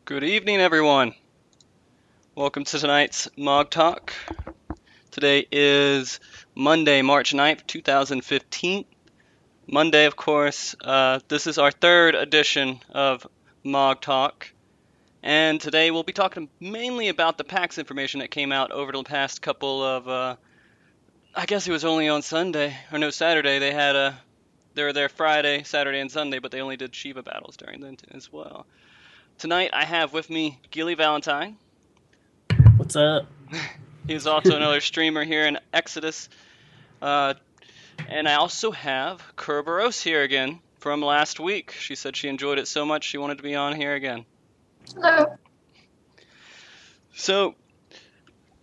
Good evening, everyone. Welcome to tonight's MogTalk. Today is Monday, March 9th, 2015. Monday, of course. This is our third edition of MogTalk. And today we'll be talking mainly about the PAX information that came out over the past couple of, I guess it was only on Sunday, or no, Saturday. They were there Friday, Saturday, and Sunday, but they only did Shiva battles during then as well. Tonight I have with me Gilly Valentine. What's up? He's also another streamer here in Exodus. And I also have Kerberos here again from last week. She said she enjoyed it so much she wanted to be on here again. Hello. So,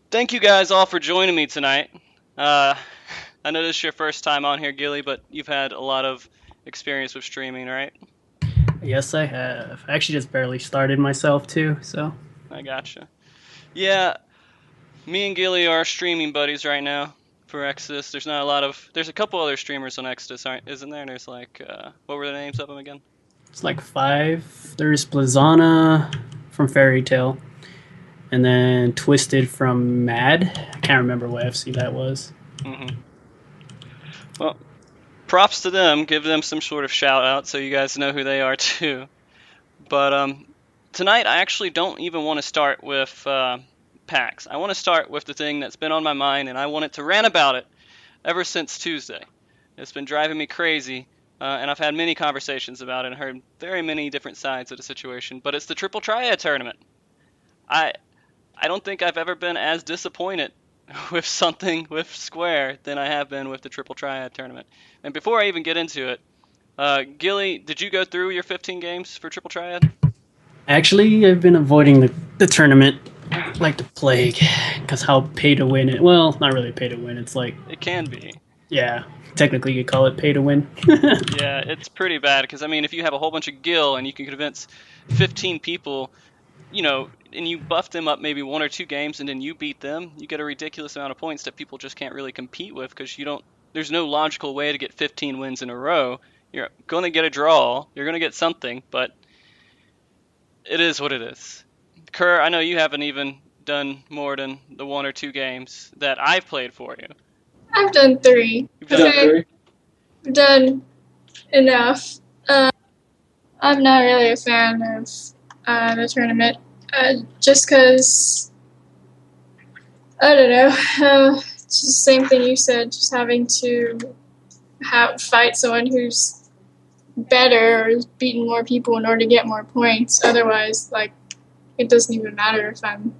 thank you guys all for joining me tonight. I know this is your first time on here, Gilly, but you've had a lot of experience with streaming, right? Yes, I have. I actually just barely started myself too, so. I gotcha. Yeah, me and Gilly are streaming buddies right now for Exodus. There's a couple other streamers on Exodus, isn't there? There's like, what were the names of them again? It's like 5. There's Blazana from Fairy Tale, and then Twisted from Mad. I can't remember what FC that was. Well, props to them. Give them some sort of shout out so you guys know who they are too. But tonight I actually don't even want to start with PAX. I want to start with the thing that's been on my mind, and I wanted to rant about it ever since Tuesday. It's been driving me crazy, and I've had many conversations about it and heard very many different sides of the situation. But it's the Triple Triad tournament. I don't think I've ever been as disappointed with something with Square than I have been with the Triple Triad tournament. And before I even get into it, Gilly, did you go through your 15 games for Triple Triad? Actually, I've been avoiding the tournament like the plague, because how pay to win it. Well, not really pay to win. It's like, It can be. yeah, technically you could call it pay to win. Yeah, it's pretty bad because, I mean, if you have a whole bunch of gil and you can convince 15 people, and you buff them up maybe 1 or 2 games and then you beat them, you get a ridiculous amount of points that people just can't really compete with because there's no logical way to get 15 wins in a row. You're going to get a draw, you're going to get something, but it is what it is. Kerr, I know you haven't even done more than the 1 or 2 games that I've played for you. I've done 3. You've done 3? I've done enough. I'm not really a fan of the tournament. Just because, I don't know, it's just the same thing you said, just having to fight someone who's better or has beaten more people in order to get more points. Otherwise, it doesn't even matter if I'm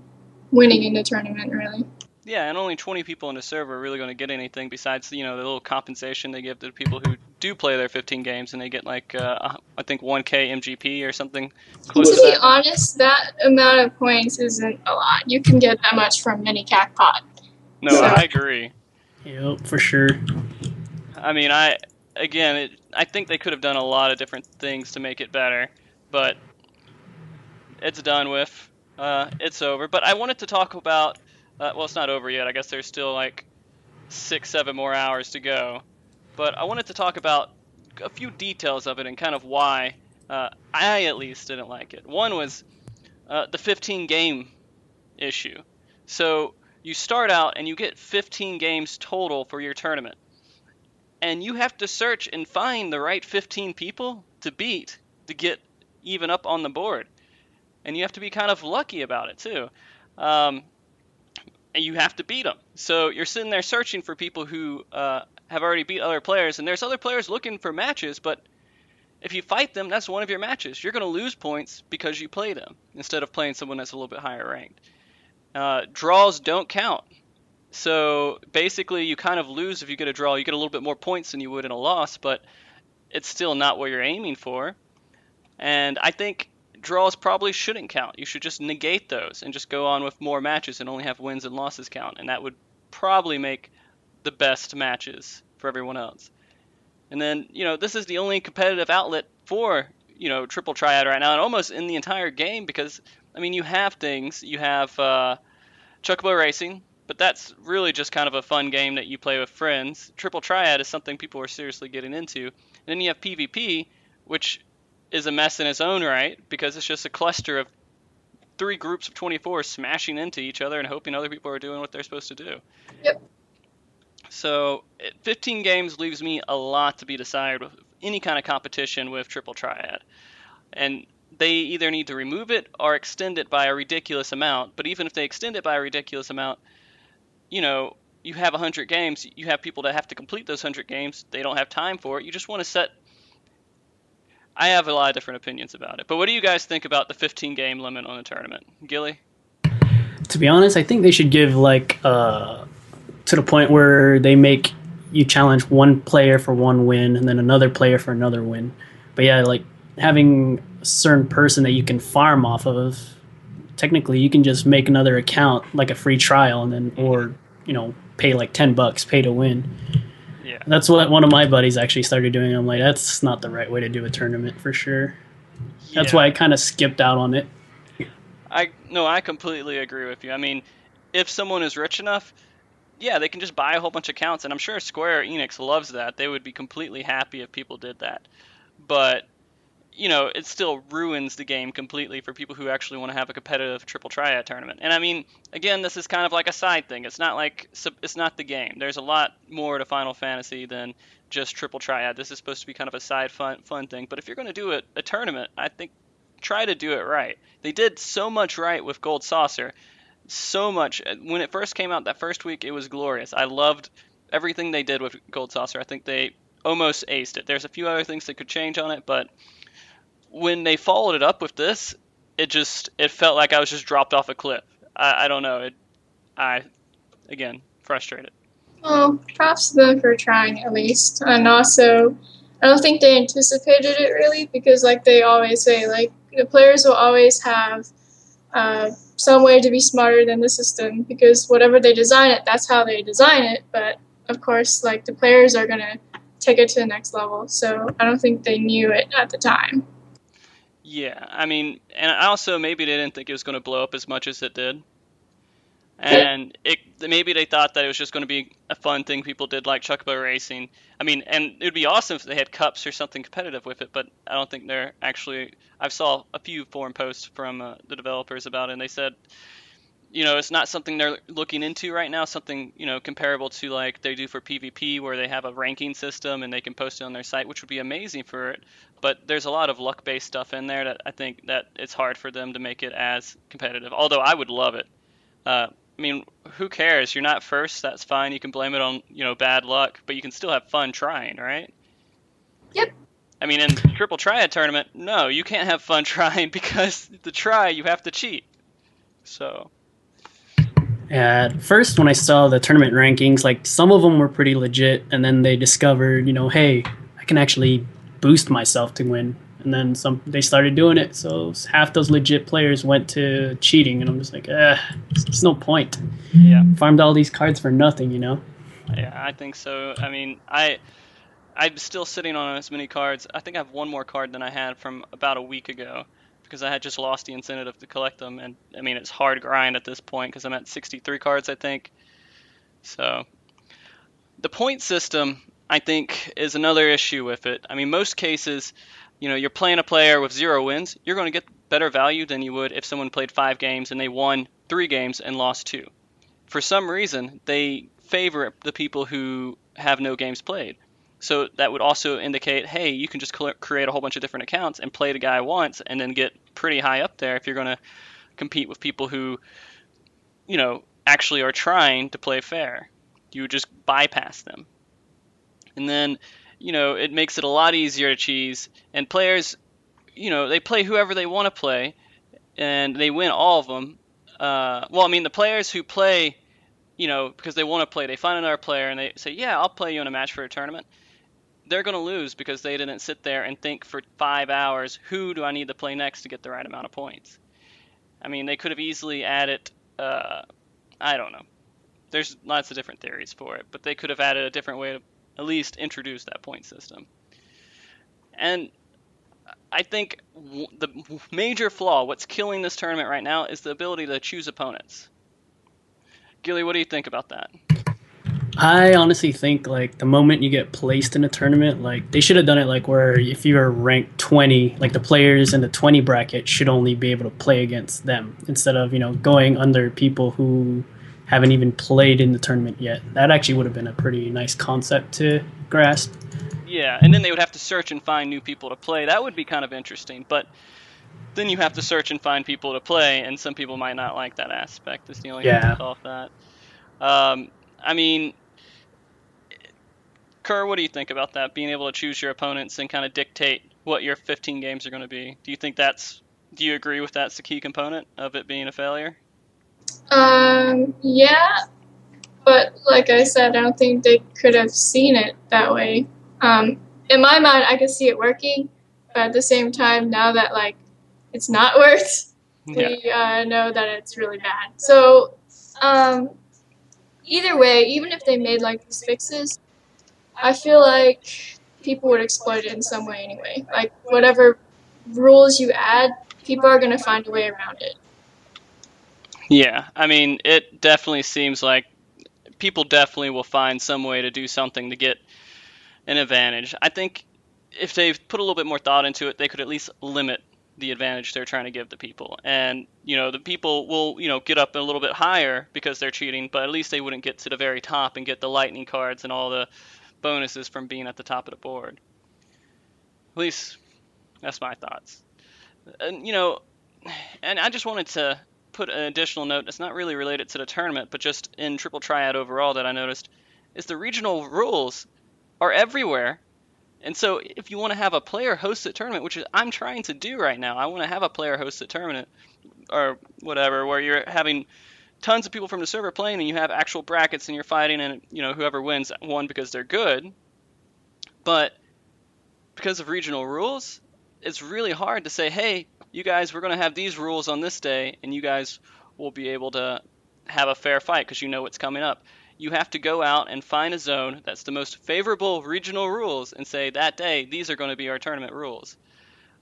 winning in the tournament, really. Yeah, and only 20 people in the server are really going to get anything besides, the little compensation they give to the people who do play their 15 games, and they get I think 1K MGP or something close to To be that. honest, that amount of points isn't a lot. You can get that much from mini jackpot. No, I agree. Yep, for sure. I mean, I think they could have done a lot of different things to make it better, but it's done with. It's over. But I wanted to talk about, well, it's not over yet. I guess there's still like 6, 7 more hours to go. But I wanted to talk about a few details of it and kind of why I at least didn't like it. One was the 15 game issue. So you start out and you get 15 games total for your tournament. And you have to search and find the right 15 people to beat to get even up on the board. And you have to be kind of lucky about it too. And you have to beat them. So you're sitting there searching for people who have already beat other players, and there's other players looking for matches, but if you fight them, that's one of your matches. You're going to lose points because you play them instead of playing someone that's a little bit higher ranked. Draws don't count. So basically you kind of lose if you get a draw. You get a little bit more points than you would in a loss, but it's still not what you're aiming for. And I think draws probably shouldn't count. You should just negate those and just go on with more matches and only have wins and losses count. And that would probably make the best matches for everyone else. And then, this is the only competitive outlet for, Triple Triad right now, and almost in the entire game because, I mean, you have things. You have Chocobo Racing, but that's really just kind of a fun game that you play with friends. Triple Triad is something people are seriously getting into. And then you have PvP, which is a mess in its own right because it's just a cluster of 3 groups of 24 smashing into each other and hoping other people are doing what they're supposed to do. Yep. So 15 games leaves me a lot to be decided with any kind of competition with Triple Triad. And they either need to remove it or extend it by a ridiculous amount. But even if they extend it by a ridiculous amount, you know, you have 100 games, you have people that have to complete those 100 games, they don't have time for it. You just want to set. I have a lot of different opinions about it. But what do you guys think about the 15 game limit on the tournament? Gilly? To be honest, I think they should give to the point where they make you challenge one player for one win and then another player for another win. But yeah, like having a certain person that you can farm off of, technically you can just make another account like a free trial and then or pay like $10, pay to win. Yeah. That's what one of my buddies actually started doing. I'm like, that's not the right way to do a tournament for sure. That's why I kind of skipped out on it. I completely agree with you. I mean, if someone is rich enough, yeah, they can just buy a whole bunch of accounts, and I'm sure Square Enix loves that. They would be completely happy if people did that. But, it still ruins the game completely for people who actually want to have a competitive Triple Triad tournament. And I mean, again, this is kind of like a side thing. It's not the game. There's a lot more to Final Fantasy than just Triple Triad. This is supposed to be kind of a side fun thing. But if you're going to do a tournament, I think try to do it right. They did so much right with Gold Saucer. So much. When it first came out that first week, it was glorious. I loved everything they did with Gold Saucer. I think they almost aced it. There's a few other things they could change on it, but when they followed it up with this, it felt like I was just dropped off a cliff. I don't know. Again, frustrated. Well, props to them for trying at least. And also, I don't think they anticipated it really because, like they always say, like the players will always have some way to be smarter than the system because whatever they design it, that's how they design it. But of course, like the players are gonna take it to the next level. So I don't think they knew it at the time. Yeah, I mean, and also maybe they didn't think it was going to blow up as much as it did. And maybe they thought that it was just going to be a fun thing people did like Chocobo Racing. I mean, and it would be awesome if they had cups or something competitive with it, but I don't think they're actually. I saw a few forum posts from the developers about it, and they said, it's not something they're looking into right now, something, comparable to like they do for PvP where they have a ranking system and they can post it on their site, which would be amazing for it. But there's a lot of luck-based stuff in there that I think that it's hard for them to make it as competitive, although I would love it. I mean, who cares? You're not first, that's fine. You can blame it on, bad luck, but you can still have fun trying, right? Yep. I mean, in Triple Triad tournament, no, you can't have fun trying because to try, you have to cheat. So... At first, when I saw the tournament rankings, like some of them were pretty legit, and then they discovered, hey, I can actually boost myself to win. And then they started doing it, so half those legit players went to cheating, and I'm just like, there's no point. Yeah. Farmed all these cards for nothing, Yeah, I think so. I mean, I'm still sitting on as many cards. I think I have one more card than I had from about a week ago because I had just lost the incentive to collect them. And I mean, it's hard grind at this point because I'm at 63 cards, I think. So the point system, I think, is another issue with it. I mean, most cases, you're playing a player with 0 wins, you're going to get better value than you would if someone played 5 games and they won 3 games and lost 2. For some reason, they favor the people who have no games played. So that would also indicate, hey, you can just create a whole bunch of different accounts and play the guy once and then get pretty high up there if you're going to compete with people who, actually are trying to play fair. You would just bypass them. And then, it makes it a lot easier to cheese. And players, they play whoever they want to play and they win all of them. The players who play, because they want to play, they find another player and they say, yeah, I'll play you in a match for a tournament. They're going to lose because they didn't sit there and think for 5 hours, who do I need to play next to get the right amount of points? I mean, they could have easily added, I don't know. There's lots of different theories for it, but they could have added a different way to at least introduce that point system. And I think the major flaw, what's killing this tournament right now, is the ability to choose opponents. Gilly, what do you think about that? I honestly think like the moment you get placed in a tournament, like they should have done it like where if you're ranked 20, like the players in the 20 bracket should only be able to play against them instead of, going under people who haven't even played in the tournament yet. That actually would have been a pretty nice concept to grasp. Yeah, and then they would have to search and find new people to play. That would be kind of interesting, but then you have to search and find people to play, and some people might not like that aspect. Is the only thing Yeah. that's off that. Um, I mean, Kerr, what do you think about that? Being able to choose your opponents and kind of dictate what your 15 games are going to be. Do you agree with that's the key component of it being a failure? Yeah, but like I said, I don't think they could have seen it that way. In my mind, I could see it working, but at the same time, now that like it's not worked, Yeah. we know that it's really bad. So, um, either way, even if they made like these fixes, I feel like people would exploit it in some way anyway. Like whatever rules you add, people are gonna find a way around it. Yeah, I mean, it definitely seems like people definitely will find some way to do something to get an advantage. I think if they put a little bit more thought into it, they could at least limit the advantage they're trying to give the people. And, the people will, get up a little bit higher because they're cheating, but at least they wouldn't get to the very top and get the lightning cards and all the bonuses from being at the top of the board. At least that's my thoughts. And, and I just wanted to put an additional note that's not really related to the tournament, but just in Triple Triad overall that I noticed is the regional rules are everywhere. And so if you want to have a player hosted tournament, which is I'm trying to do right now, I want to have a player hosted tournament or whatever, where you're having tons of people from the server playing and you have actual brackets and you're fighting and whoever wins won because they're good. But because of regional rules, it's really hard to say, hey, you guys, we're going to have these rules on this day, and you guys will be able to have a fair fight because you know what's coming up. You have to go out and find a zone that's the most favorable regional rules and say that day these are going to be our tournament rules.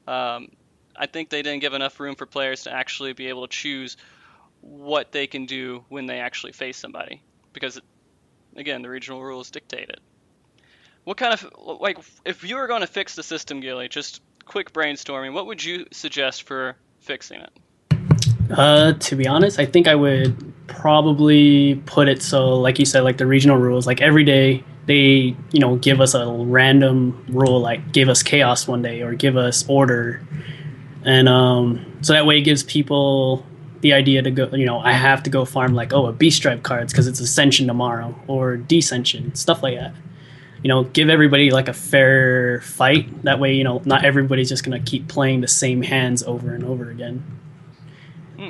Um, I think they didn't give enough room for players to actually be able to choose what they can do when they actually face somebody because, again, the regional rules dictate it. What kind of like if you were going to fix the system, Gilly? Just quick brainstorming. What would you suggest for fixing it? To be honest, I think I would probably put it so, like you said, like the regional rules. Like every day, they give us a random rule, like give us chaos one day or give us order, and so that way it gives people the idea to go. I have to go farm like a beast drive cards because it's ascension tomorrow or descension stuff like that. Give everybody like a fair fight. That way, not everybody's just gonna keep playing the same hands over and over again.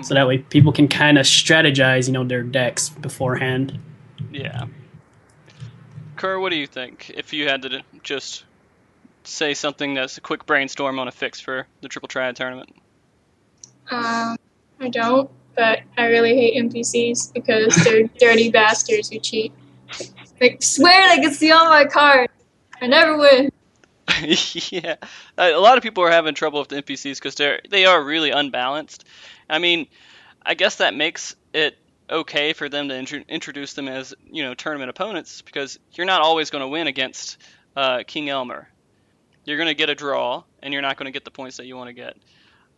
So that way people can kind of strategize, their decks beforehand. Yeah. Kerr, what do you think? If you had to just say something that's a quick brainstorm on a fix for the Triple Triad tournament. I don't, but I really hate NPCs because they're dirty bastards who cheat. Like, swear they can see all my cards. I never win. Yeah, a lot of people are having trouble with the NPCs because they are really unbalanced. I mean, I guess that makes it okay for them to introduce them as tournament opponents because you're not always going to win against King Elmer. You're going to get a draw, and you're not going to get the points that you want to get.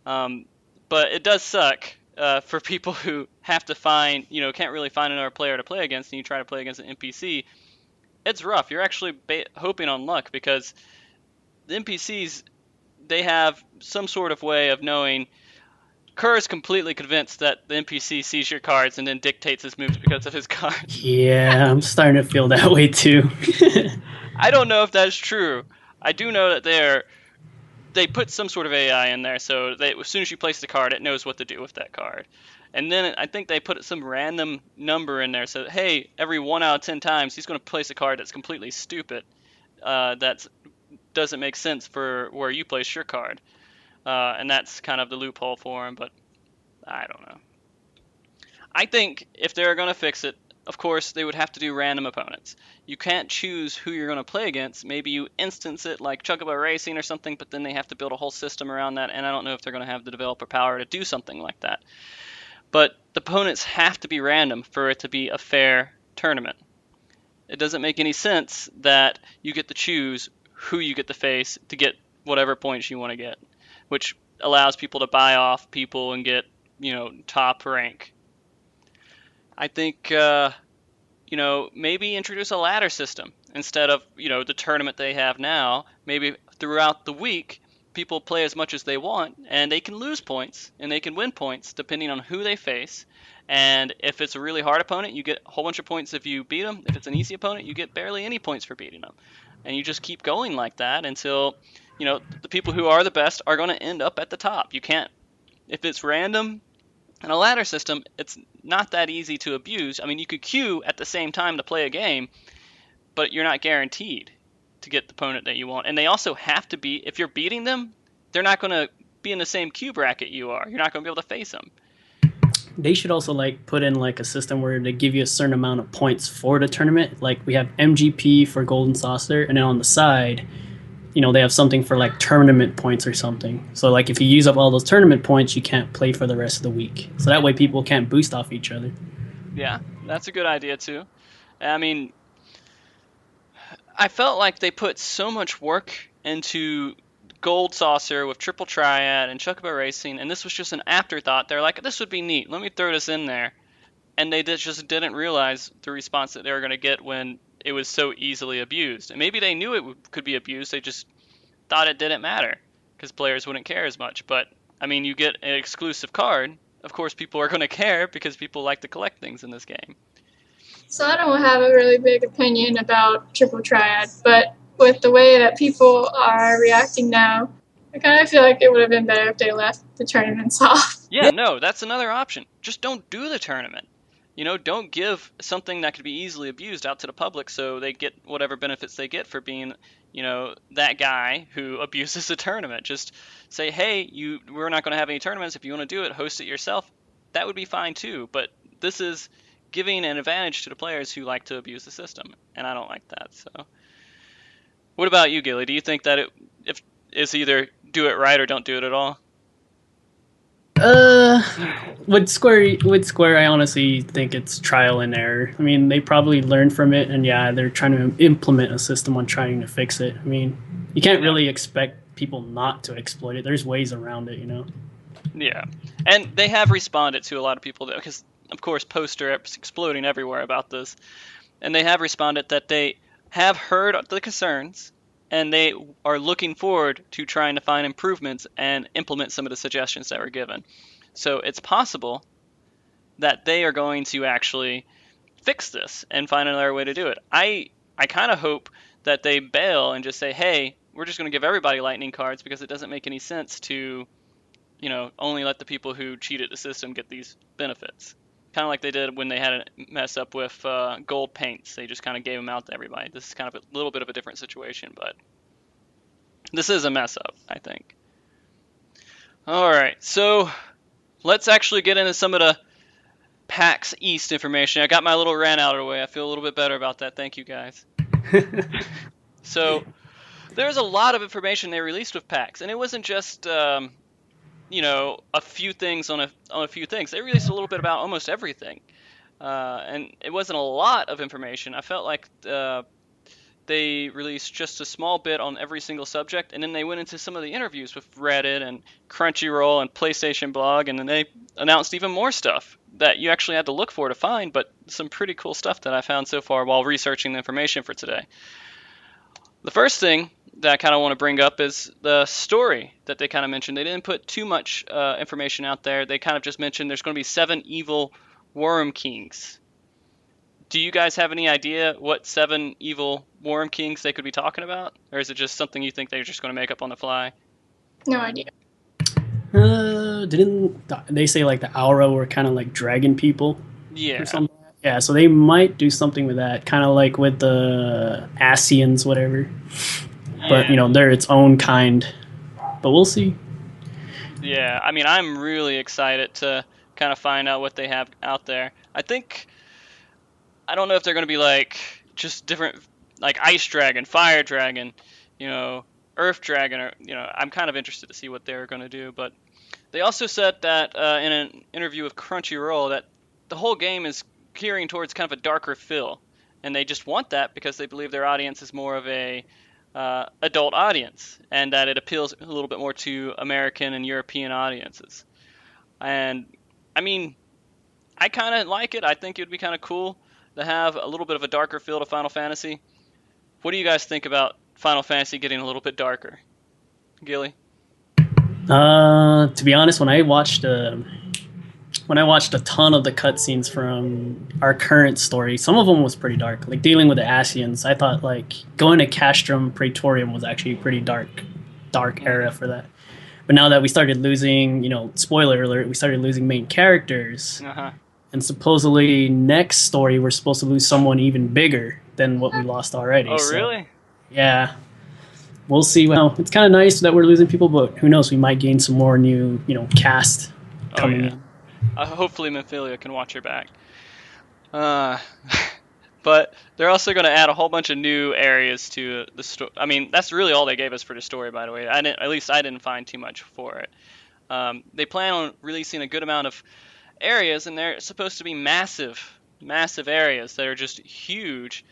But it does suck for people who have to find, can't really find another player to play against, and you try to play against an NPC. It's rough. You're actually hoping on luck because the NPCs, they have some sort of way of knowing. Kerr is completely convinced that the NPC sees your cards and then dictates his moves because of his cards. Yeah, I'm starting to feel that way too. I don't know if that's true. I do know that they put some sort of AI in there, so as soon as you place the card, it knows what to do with that card. And then I think they put some random number in there, so hey, every 1 out of 10 times, he's going to place a card that's completely stupid, that doesn't make sense for where you place your card. And that's kind of the loophole for him, but I don't know. I think if they're going to fix it, of course, they would have to do random opponents. You can't choose who you're going to play against. Maybe you instance it like Chocobo Racing or something, but then they have to build a whole system around that, and I don't know if they're going to have the developer power to do something like that. But the opponents have to be random for it to be a fair tournament. it doesn't make any sense that you get to choose who you get to face to get whatever points you want to get, which allows people to buy off people and get, top rank. I think, maybe introduce a ladder system instead of, the tournament they have now. Maybe throughout the week, people play as much as they want, and they can lose points and they can win points depending on who they face. And if it's a really hard opponent, you get a whole bunch of points if you beat them. If it's an easy opponent, you get barely any points for beating them. And you just keep going like that until, the people who are the best are going to end up at the top. You can't, if it's random, in a ladder system, it's not that easy to abuse. I mean, you could queue at the same time to play a game, but you're not guaranteed to get the opponent that you want. And they also have to be, if you're beating them, they're not going to be in the same queue bracket you are. You're not going to be able to face them. They should also put in a system where they give you a certain amount of points for the tournament. Like we have MGP for Golden Saucer, and then on the side, they have something for tournament points or something. So if you use up all those tournament points, you can't play for the rest of the week. So that way people can't boost off each other. Yeah, that's a good idea too. I mean, I felt like they put so much work into Gold Saucer with Triple Triad and Chocobo Racing, and this was just an afterthought. They're like, this would be neat. Let me throw this in there. And they just didn't realize the response that they were going to get when it was so easily abused. And maybe they knew it could be abused. They just thought it didn't matter because players wouldn't care as much. But, I mean, you get an exclusive card. Of course, people are going to care because people like to collect things in this game. So I don't have a really big opinion about Triple Triad, but with the way that people are reacting now, I kind of feel like it would have been better if they left the tournaments off. Yeah, no, that's another option. Just don't do the tournament. Don't give something that could be easily abused out to the public so they get whatever benefits they get for being, that guy who abuses a tournament. Just say, hey, we're not going to have any tournaments. If you want to do it, host it yourself. That would be fine too. But this is giving an advantage to the players who like to abuse the system, and I don't like that. So, what about you, Gilly? Do you think that if it's either do it right or don't do it at all? With Square, I honestly think it's trial and error. I mean, they probably learned from it, and yeah, they're trying to implement a system on trying to fix it. I mean, you can't really expect people not to exploit it. There's ways around it, Yeah, and they have responded to a lot of people because, of course, posts are exploding everywhere about this, and they have responded that they have heard the concerns, and they are looking forward to trying to find improvements and implement some of the suggestions that were given. So it's possible that they are going to actually fix this and find another way to do it. I kind of hope that they bail and just say, hey, we're just going to give everybody lightning cards because it doesn't make any sense to, only let the people who cheated the system get these benefits. Kind of like they did when they had a mess up with gold paints. They just kind of gave them out to everybody. This is kind of a little bit of a different situation, but this is a mess up, I think. All right, so let's actually get into some of the PAX East information. I got my little rant out of the way. I feel a little bit better about that. Thank you, guys. So there's a lot of information they released with PAX, and it wasn't just a few things on a few things. They released a little bit about almost everything, and it wasn't a lot of information. I felt like they released just a small bit on every single subject, and then they went into some of the interviews with Reddit and Crunchyroll and PlayStation Blog, and then they announced even more stuff that you actually had to look for to find, but some pretty cool stuff that I found so far while researching the information for today. The first thing that I kind of want to bring up is the story that they kind of mentioned. They didn't put too much information out there. They kind of just mentioned there's going to be 7 evil Worm Kings. Do you guys have any idea what 7 evil Worm Kings they could be talking about? Or is it just something you think they're just going to make up on the fly? No idea. Didn't they say the Aura were kind of like dragon people? Yeah. Or something? Yeah, so they might do something with that, kind of like with the Asians, whatever. But, they're its own kind. But we'll see. Yeah, I mean, I'm really excited to kind of find out what they have out there. I don't know if they're going to be just different, like Ice Dragon, Fire Dragon, Earth Dragon, or, I'm kind of interested to see what they're going to do. But they also said that in an interview with Crunchyroll that the whole game is gearing towards kind of a darker feel. and they just want that because they believe their audience is more of a adult audience, and that it appeals a little bit more to American and European audiences. And I mean, I kind of like it. I think it would be kind of cool to have a little bit of a darker feel to Final Fantasy. What do you guys think about Final Fantasy getting a little bit darker? Gilly? To be honest, when I watched a ton of the cutscenes from our current story, some of them was pretty dark. Like dealing with the Asians, I thought like going to Castrum Praetorium was actually a pretty dark era for that. But now that we started losing, spoiler alert, we started losing main characters, Uh-huh. and supposedly next story we're supposed to lose someone even bigger than what we lost already. Oh, So, really? yeah, we'll see. Well, it's kind of nice that we're losing people, but who knows? We might gain some more new, cast coming in. Hopefully Memphilia can watch her back. Uh, but they're also going to add a whole bunch of new areas to the story. I mean, that's really all they gave us for the story, by the way. At least I didn't find too much for it. They plan on releasing a good amount of areas, and they're supposed to be massive areas that are just huge.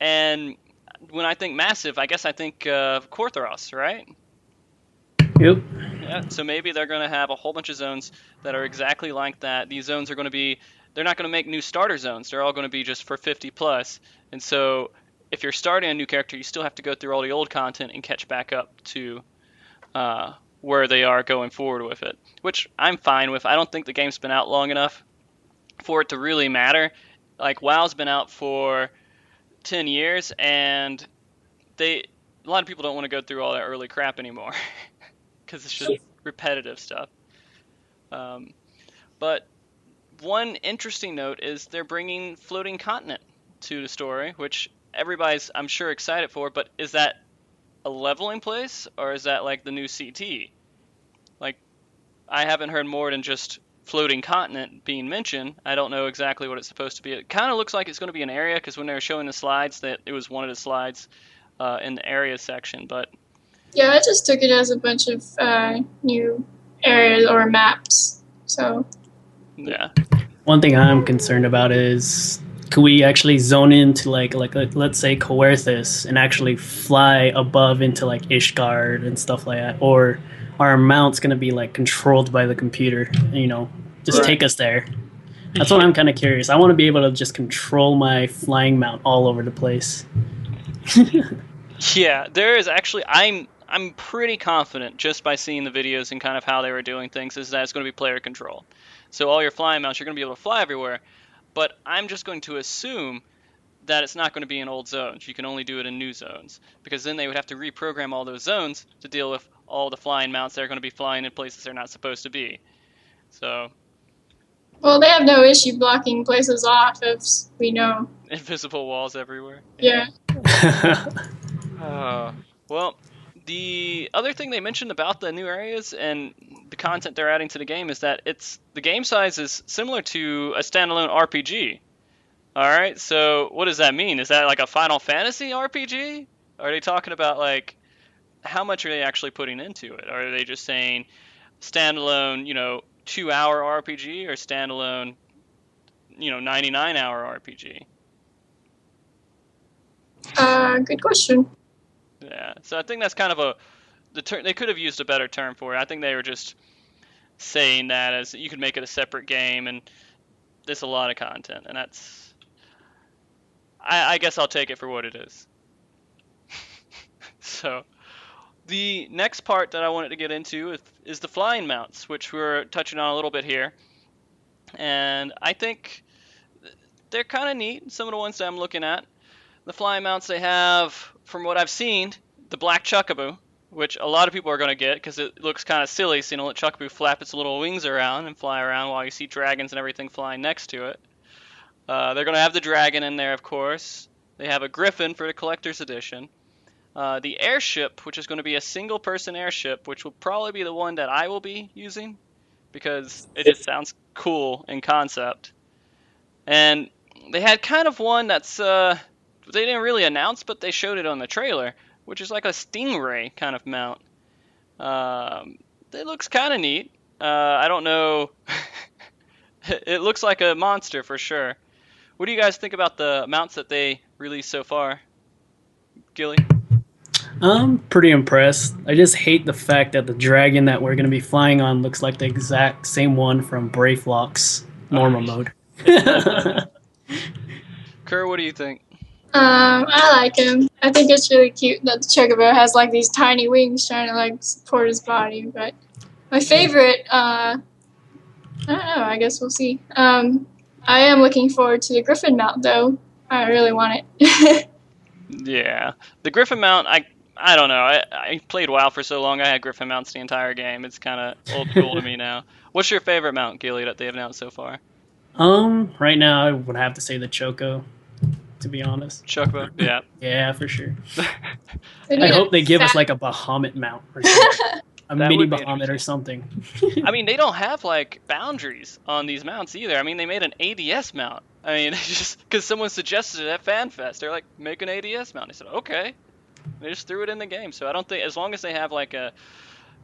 And when I think massive, I guess I think Korthoros, right? Yep. Yeah, so maybe they're going to have a whole bunch of zones that are exactly like that. These zones are going to be, they're not going to make new starter zones. They're all going to be just for 50 plus. And so if you're starting a new character, you still have to go through all the old content and catch back up to where they are going forward with it, which I'm fine with. I don't think the game's been out long enough for it to really matter. Like WoW's been out for 10 years, and a lot of people don't want to go through all that early crap anymore because it's just repetitive stuff. But one interesting note is they're bringing floating continent to the story, which everybody's, I'm sure, excited for. But is that a leveling place, or is that like the new CT? Like, I haven't heard more than just floating continent being mentioned. I don't know exactly what it's supposed to be. It kind of looks like it's going to be an area, because when they were showing the slides, that it was one of the slides in the area section. But Yeah, I just took it as a bunch of new areas or maps. So yeah, One thing I'm concerned about is could we actually zone into like let's say Coerthus and actually fly above into like Ishgard and stuff like that, or are our mounts going to be like controlled by the computer? Just Right. take us there. That's what I'm kind of curious. I want to be able to just control my flying mount all over the place. Yeah, there is actually. I'm pretty confident just by seeing the videos and kind of how they were doing things is that it's going to be player control. So all your flying mounts, you're going to be able to fly everywhere. But I'm just going to assume that it's not going to be in old zones. You can only do it in new zones, because then they would have to reprogram all those zones to deal with all the flying mounts that are going to be flying in places they're not supposed to be. So well, they have no issue blocking places off, as we know. invisible walls everywhere. Yeah. Well, the other thing they mentioned about the new areas and the content they're adding to the game is that the game size is similar to a standalone RPG. All right, so what does that mean? Is that like a Final Fantasy RPG? Are they talking about like how much are they actually putting into it? Are they just saying standalone, 2-hour RPG, or standalone, 99-hour RPG? Good question. Yeah, so I think that's kind of the term. They could have used a better term for it. I think they were just saying that as you could make it a separate game, and there's a lot of content, and that's. I guess I'll take it for what it is. So the next part that I wanted to get into is the flying mounts, which we're touching on a little bit here, and I think they're kind of neat. Some of the ones that I'm looking at, the flying mounts they have, from what I've seen, the black Chocobo, which a lot of people are going to get because it looks kind of silly seeing a little Chocobo flap its little wings around and fly around while you see dragons and everything flying next to it. They're going to have the dragon in there, of course. They have a griffin for the collector's edition. The airship, which is going to be a single-person airship, which will probably be the one that I will be using because it just sounds cool in concept. And they had kind of one that's they didn't really announce, but they showed it on the trailer, which is like a Stingray kind of mount. It looks kind of neat. I don't know. It looks like a monster for sure. What do you guys think about the mounts that they released so far, Gilly? I'm pretty impressed. I just hate the fact that the dragon that we're going to be flying on looks like the exact same one from Brayflock's normal mode. It does, doesn't it? Kerr, what do you think? I like him. I think it's really cute that the Chocobo has like these tiny wings trying to like support his body. But my favorite, I don't know. I guess we'll see. I am looking forward to the Griffin mount though. I really want it. Yeah, the Griffin mount. I don't know. I played WoW for so long. I had Griffin mounts the entire game. It's kind of old school to me now. What's your favorite mount, Gilly, that they've announced so far? Right now I would have to say the Choco, to be honest. Chocobo, yeah. Yeah, for sure. I I hope they give us like a Bahamut mount or something. A That mini would be Bahamut or something. I mean, they don't have like boundaries on these mounts either. I mean, they made an ADS mount. I mean, just because someone suggested it at FanFest, they're like, make an ADS mount. I said, okay. They just threw it in the game. So I don't think, as long as they have like a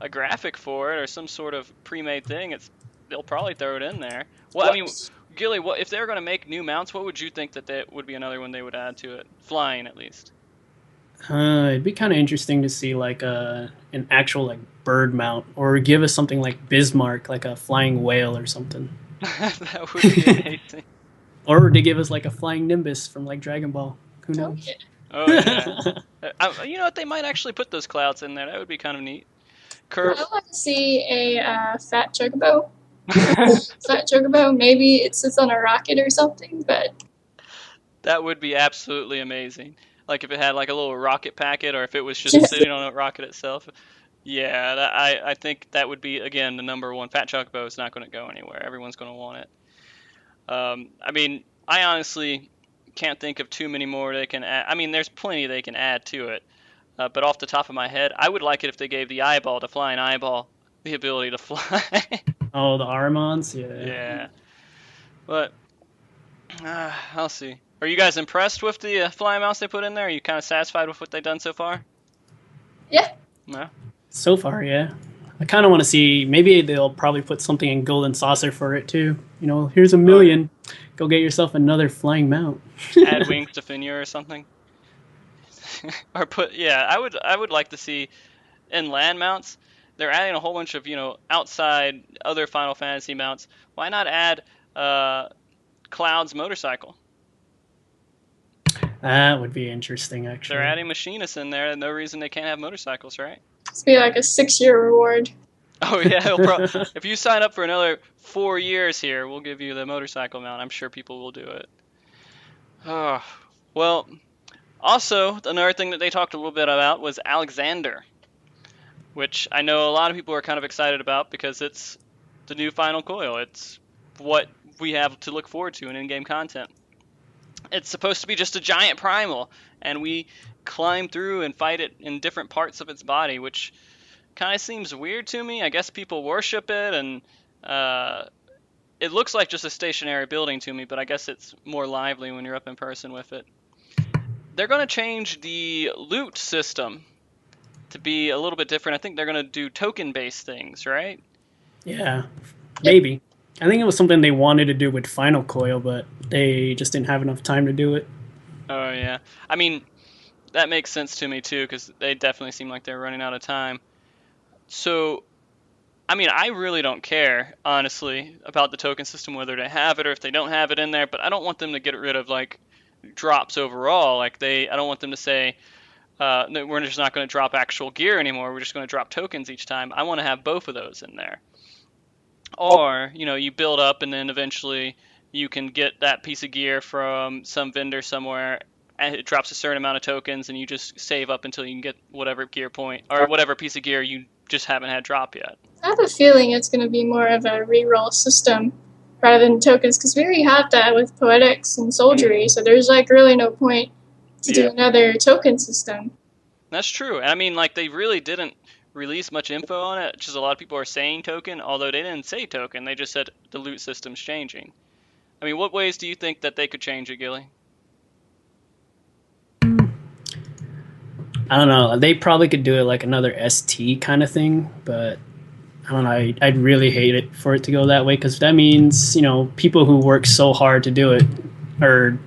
graphic for it or some sort of pre-made thing, they'll probably throw it in there. Well, I mean, Gilly, if they were going to make new mounts, what would you think that would be another one they would add to it? Flying, at least. It'd be kind of interesting to see like an actual like bird mount, or give us something like Bismarck, like a flying whale or something. That would be amazing. Or to give us like a flying Nimbus from like Dragon Ball. Who knows? Okay. Oh yeah. You know what? They might actually put those clouds in there. That would be kind of neat. Curve. I want to see a fat Chocobo. Fat Chocobo. Maybe it sits on a rocket or something, but That would be absolutely amazing. Like if it had like a little rocket packet, or if it was just sitting on a rocket itself. Yeah, I think that would be, again, the number one. Fat Chocobo is not going to go anywhere. Everyone's going to want it. I mean, I honestly can't think of too many more they can add. I mean, there's plenty they can add to it. But off the top of my head, I would like it if they gave the flying eyeball, the ability to fly. Oh, the Armons? Yeah. Yeah. But I'll see. Are you guys impressed with the flying mouse they put in there? Are you kind of satisfied with what they've done so far? yeah. No. So far, yeah. I kind of want to see, maybe they'll probably put something in Golden Saucer for it too. You know, here's $1 million. Go get yourself another flying mount. Add wings to Finir or something. Or I would like to see in land mounts. They're adding a whole bunch of, outside other Final Fantasy mounts. Why not add Cloud's motorcycle? That would be interesting, actually. They're adding machinists in there, and no reason they can't have motorcycles, right? It's be like a 6-year reward. Oh yeah, if you sign up for another 4 years here, we'll give you the motorcycle mount. I'm sure people will do it. Oh, well, also another thing that they talked a little bit about was Alexander, which I know a lot of people are kind of excited about because it's the new Final Coil. It's what we have to look forward to in in-game content. It's supposed to be just a giant primal, and we climb through and fight it in different parts of its body, which kind of seems weird to me. I guess people worship it, and it looks like just a stationary building to me, but I guess it's more lively when you're up in person with it. They're going to change the loot system to be a little bit different. I think they're going to do token-based things, right? Yeah, maybe. I think it was something they wanted to do with Final Coil, but they just didn't have enough time to do it. Oh, yeah. I mean, that makes sense to me, too, because they definitely seem like they're running out of time. So, I mean, I really don't care, honestly, about the token system, whether they have it or if they don't have it in there, but I don't want them to get rid of, like, drops overall. I don't want them to say, that we're just not going to drop actual gear anymore, we're just going to drop tokens each time. I want to have both of those in there. Or, you build up and then eventually you can get that piece of gear from some vendor somewhere and it drops a certain amount of tokens and you just save up until you can get whatever gear point or whatever piece of gear you just haven't had drop yet. I have a feeling it's going to be more of a reroll system rather than tokens, because we already have that with Poetics and Soldiery, so there's like really no point to do another token system. That's true. I mean, like, they really didn't release much info on it. Just a lot of people are saying token, although they didn't say token. They just said the loot system's changing. I mean, what ways do you think that they could change it, Gilly? I don't know. They probably could do it like another ST kind of thing, but I don't know. I'd really hate it for it to go that way, because that means, people who work so hard to do it, or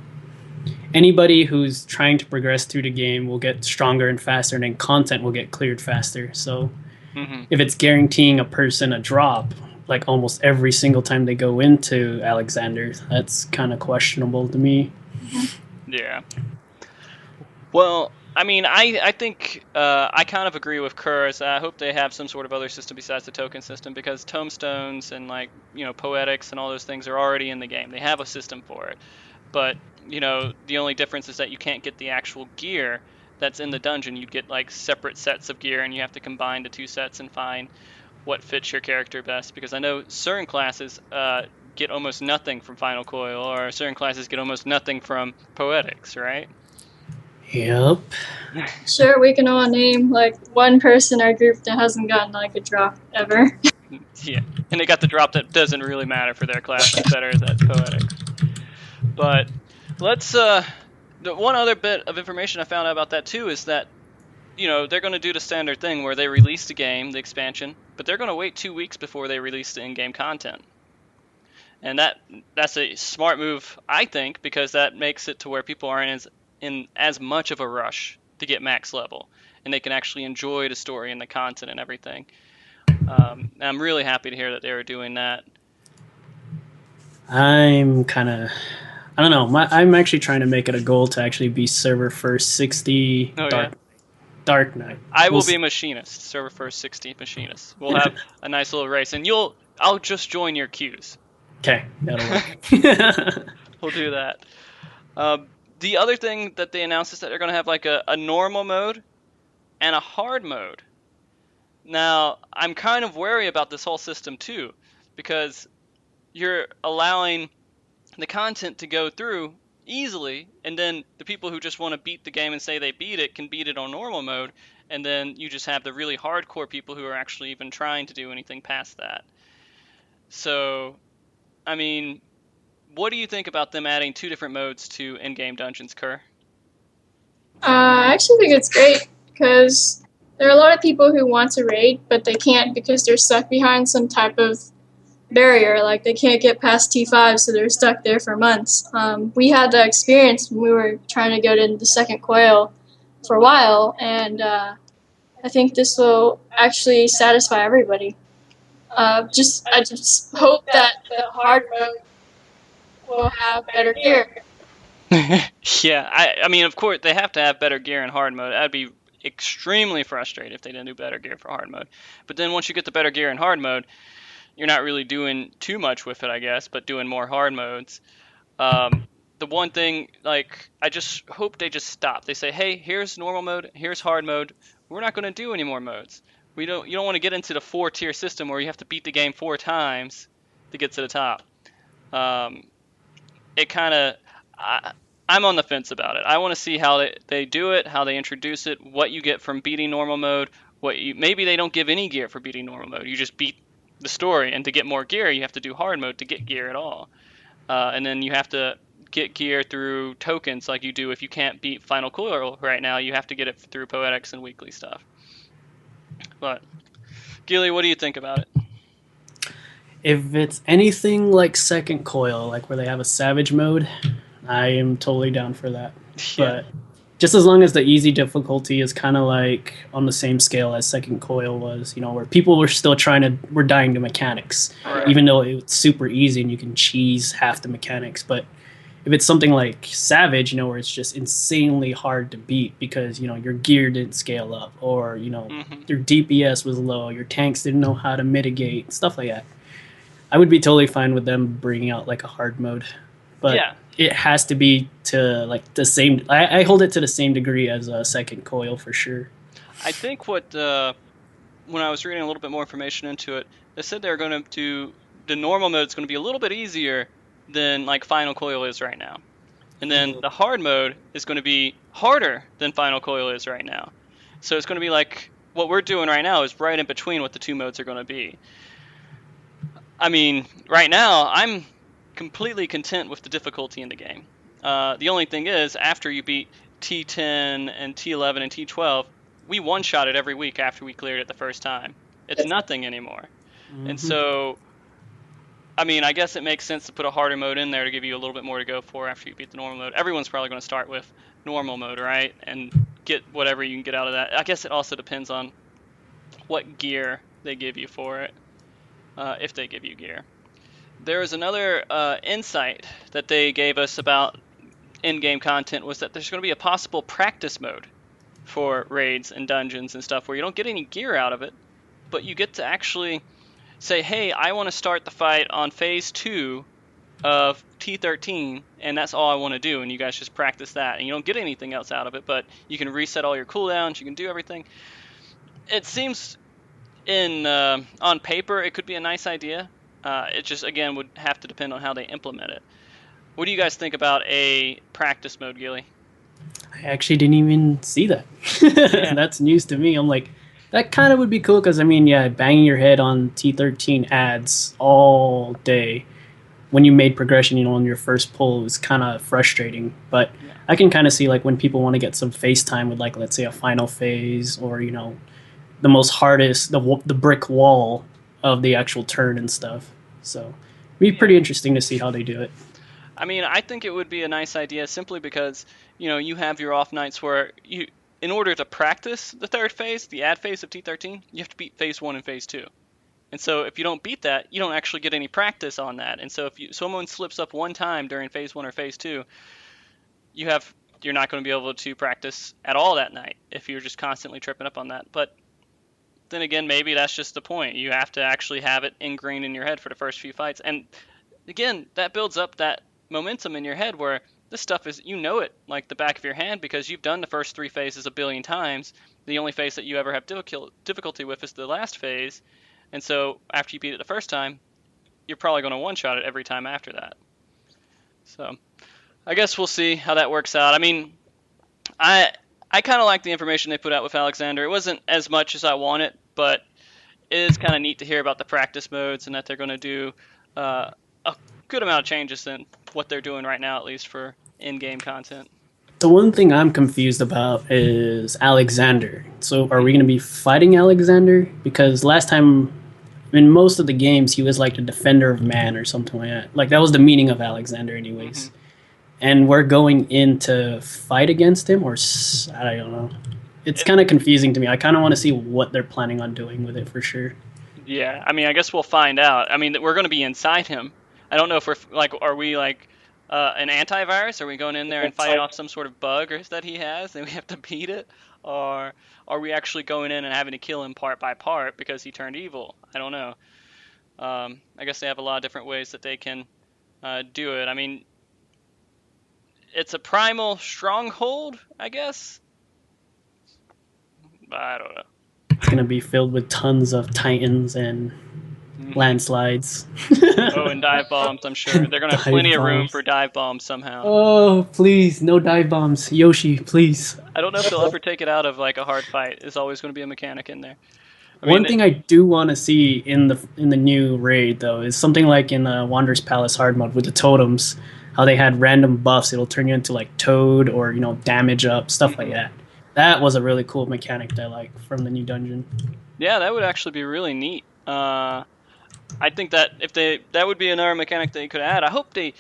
anybody who's trying to progress through the game will get stronger and faster, and then content will get cleared faster. So Hmm. if it's guaranteeing a person a drop, like almost every single time they go into Alexander, that's kind of questionable to me. Yeah. Well, I mean, I think I kind of agree with Kurz. I hope they have some sort of other system besides the token system, because tomestones and, like, poetics and all those things are already in the game. They have a system for it. But, the only difference is that you can't get the actual gear that's in the dungeon. You get, like, separate sets of gear, and you have to combine the two sets and find what fits your character best. Because I know certain classes get almost nothing from Final Coil, or certain classes get almost nothing from Poetics, right? Yep. Sure, we can all name like one person in our group that hasn't gotten like a drop ever. Yeah, and they got the drop that doesn't really matter for their class. That's better. That's Poetics. But let's the one other bit of information I found out about that too is that they're going to do the standard thing where they release the game, the expansion, but they're going to wait 2 weeks before they release the in-game content. And that's a smart move, I think, because that makes it to where people aren't in as much of a rush to get max level, and they can actually enjoy the story and the content and everything. I'm really happy to hear that they were doing that. I'm kind of, I don't know. I'm actually trying to make it a goal to actually be server first 60 Oh yeah, Dark Knight. I We'll will be a machinist, server first 60 machinist. We'll have a nice little race, and I'll just join your queues. Okay, that'll work. We'll do that. The other thing that they announced is that they're going to have like a normal mode and a hard mode. Now, I'm kind of wary about this whole system too, because you're allowing the content to go through easily, and then the people who just want to beat the game and say they beat it can beat it on normal mode, and then you just have the really hardcore people who are actually even trying to do anything past that. So, I mean, what do you think about them adding two different modes to in-game dungeons, Kerr? I actually think it's great because there are a lot of people who want to raid, but they can't because they're stuck behind some type of barrier. Like they can't get past T5, so they're stuck there for months. We had that experience when we were trying to go to the second coil for a while, and I think this will actually satisfy everybody. I just hope that the hard mode will have better gear. Yeah, I mean, of course, they have to have better gear in hard mode. I'd be extremely frustrated if they didn't do better gear for hard mode. But then once you get the better gear in hard mode, you're not really doing too much with it, I guess, but doing more hard modes. The one thing, like, I just hope they just stop. They say, hey, here's normal mode, here's hard mode. We're not going to do any more modes. You don't want to get into the 4-tier system where you have to beat the game 4 times to get to the top. It kind of, I'm on the fence about it. I want to see how they do it, how they introduce it, what you get from beating normal mode. Maybe they don't give any gear for beating normal mode. You just beat the story, and to get more gear, you have to do hard mode to get gear at all. And then you have to get gear through tokens like you do if you can't beat Final Coil right now. You have to get it through Poetics and weekly stuff. But, Gilly, what do you think about it? If it's anything like Second Coil, like where they have a Savage mode, I am totally down for that. Yeah. But just as long as the easy difficulty is kind of like on the same scale as Second Coil was, where people were dying to mechanics, Right. even though it's super easy and you can cheese half the mechanics. But if it's something like Savage, where it's just insanely hard to beat because, your gear didn't scale up, or, Mm-hmm. your DPS was low, your tanks didn't know how to mitigate, stuff like that. I would be totally fine with them bringing out like a hard mode, but Yeah. it has to be to like the same. I hold it to the same degree as a Second Coil for sure. I think when I was reading a little bit more information into it, they said they're going to do the normal mode is going to be a little bit easier than like Final Coil is right now, and then the hard mode is going to be harder than Final Coil is right now. So it's going to be like what we're doing right now is right in between what the two modes are going to be. I mean, right now I'm completely content with the difficulty in the game. The only thing is, after you beat T10 and T11 and T12, we one-shot it every week after we cleared it the first time. It's nothing anymore. And so I mean, I guess it makes sense to put a harder mode in there to give you a little bit more to go for after you beat the normal mode. Everyone's probably going to start with normal mode, right? And get whatever you can get out of that. I guess it also depends on what gear they give you for it, if they give you gear. There is another insight that they gave us about in-game content was that there's going to be a possible practice mode for raids and dungeons and stuff where you don't get any gear out of it, but you get to actually say, hey, I want to start the fight on phase 2 of T13, and that's all I want to do, and you guys just practice that, and you don't get anything else out of it, but you can reset all your cooldowns, you can do everything. It seems on paper it could be a nice idea. It just, again, would have to depend on how they implement it. What do you guys think about a practice mode, Gilly? I actually didn't even see that. Yeah. That's news to me. I'm like, that kind of would be cool because, I mean, yeah, banging your head on T13 ads all day when you made progression, on your first pull was kind of frustrating. But Yeah. I can kind of see, like, when people want to get some face time with, like, let's say a final phase or, the most hardest, the brick wall of the actual turn and stuff. So it'd be pretty interesting to see how they do it. I mean, I think it would be a nice idea simply because, you have your off nights where in order to practice the third phase, the ad phase of T13, you have to beat phase 1 and phase 2. And so if you don't beat that, you don't actually get any practice on that. And so if someone slips up one time during phase 1 or phase 2, you're not going to be able to practice at all that night if you're just constantly tripping up on that. But then again, maybe that's just the point. You have to actually have it ingrained in your head for the first few fights. And again, that builds up that momentum in your head where this stuff is, it like the back of your hand because you've done the first 3 phases a billion times. The only phase that you ever have difficulty with is the last phase. And so after you beat it the first time, you're probably going to one-shot it every time after that. So I guess we'll see how that works out. I mean, I kind of like the information they put out with Alexander. It wasn't as much as I wanted, but it is kind of neat to hear about the practice modes and that they're going to do a good amount of changes than what they're doing right now, at least for in-game content. The one thing I'm confused about is Alexander. So are we going to be fighting Alexander? Because last time, in most of the games, he was like the defender of man or something like that. Like, that was the meaning of Alexander anyways. Mm-hmm. And we're going in to fight against him, or I don't know. It's kind of confusing to me. I kind of want to see what they're planning on doing with it for sure. Yeah, I mean, I guess we'll find out. I mean, we're going to be inside him. I don't know if are we like an antivirus? Are we going in there and fighting off some sort of bug that he has and we have to beat it? Or are we actually going in and having to kill him part by part because he turned evil? I don't know. I guess they have a lot of different ways that they can do it. I mean, it's a primal stronghold, I guess. I don't know. It's going to be filled with tons of titans and landslides. Oh, and dive bombs, I'm sure. They're going to have plenty of room for dive bombs somehow. Oh, please, no dive bombs. Yoshi, please. I don't know if they'll ever take it out of like a hard fight. There's always going to be a mechanic in there. One thing I do want to see in the new raid though is something like in Wanderer's Palace hard mode with the totems, how they had random buffs. It'll turn you into like Toad or damage up stuff like that. That was a really cool mechanic that I like from the new dungeon. Yeah, that would actually be really neat. I think that that would be another mechanic they could add. I hope they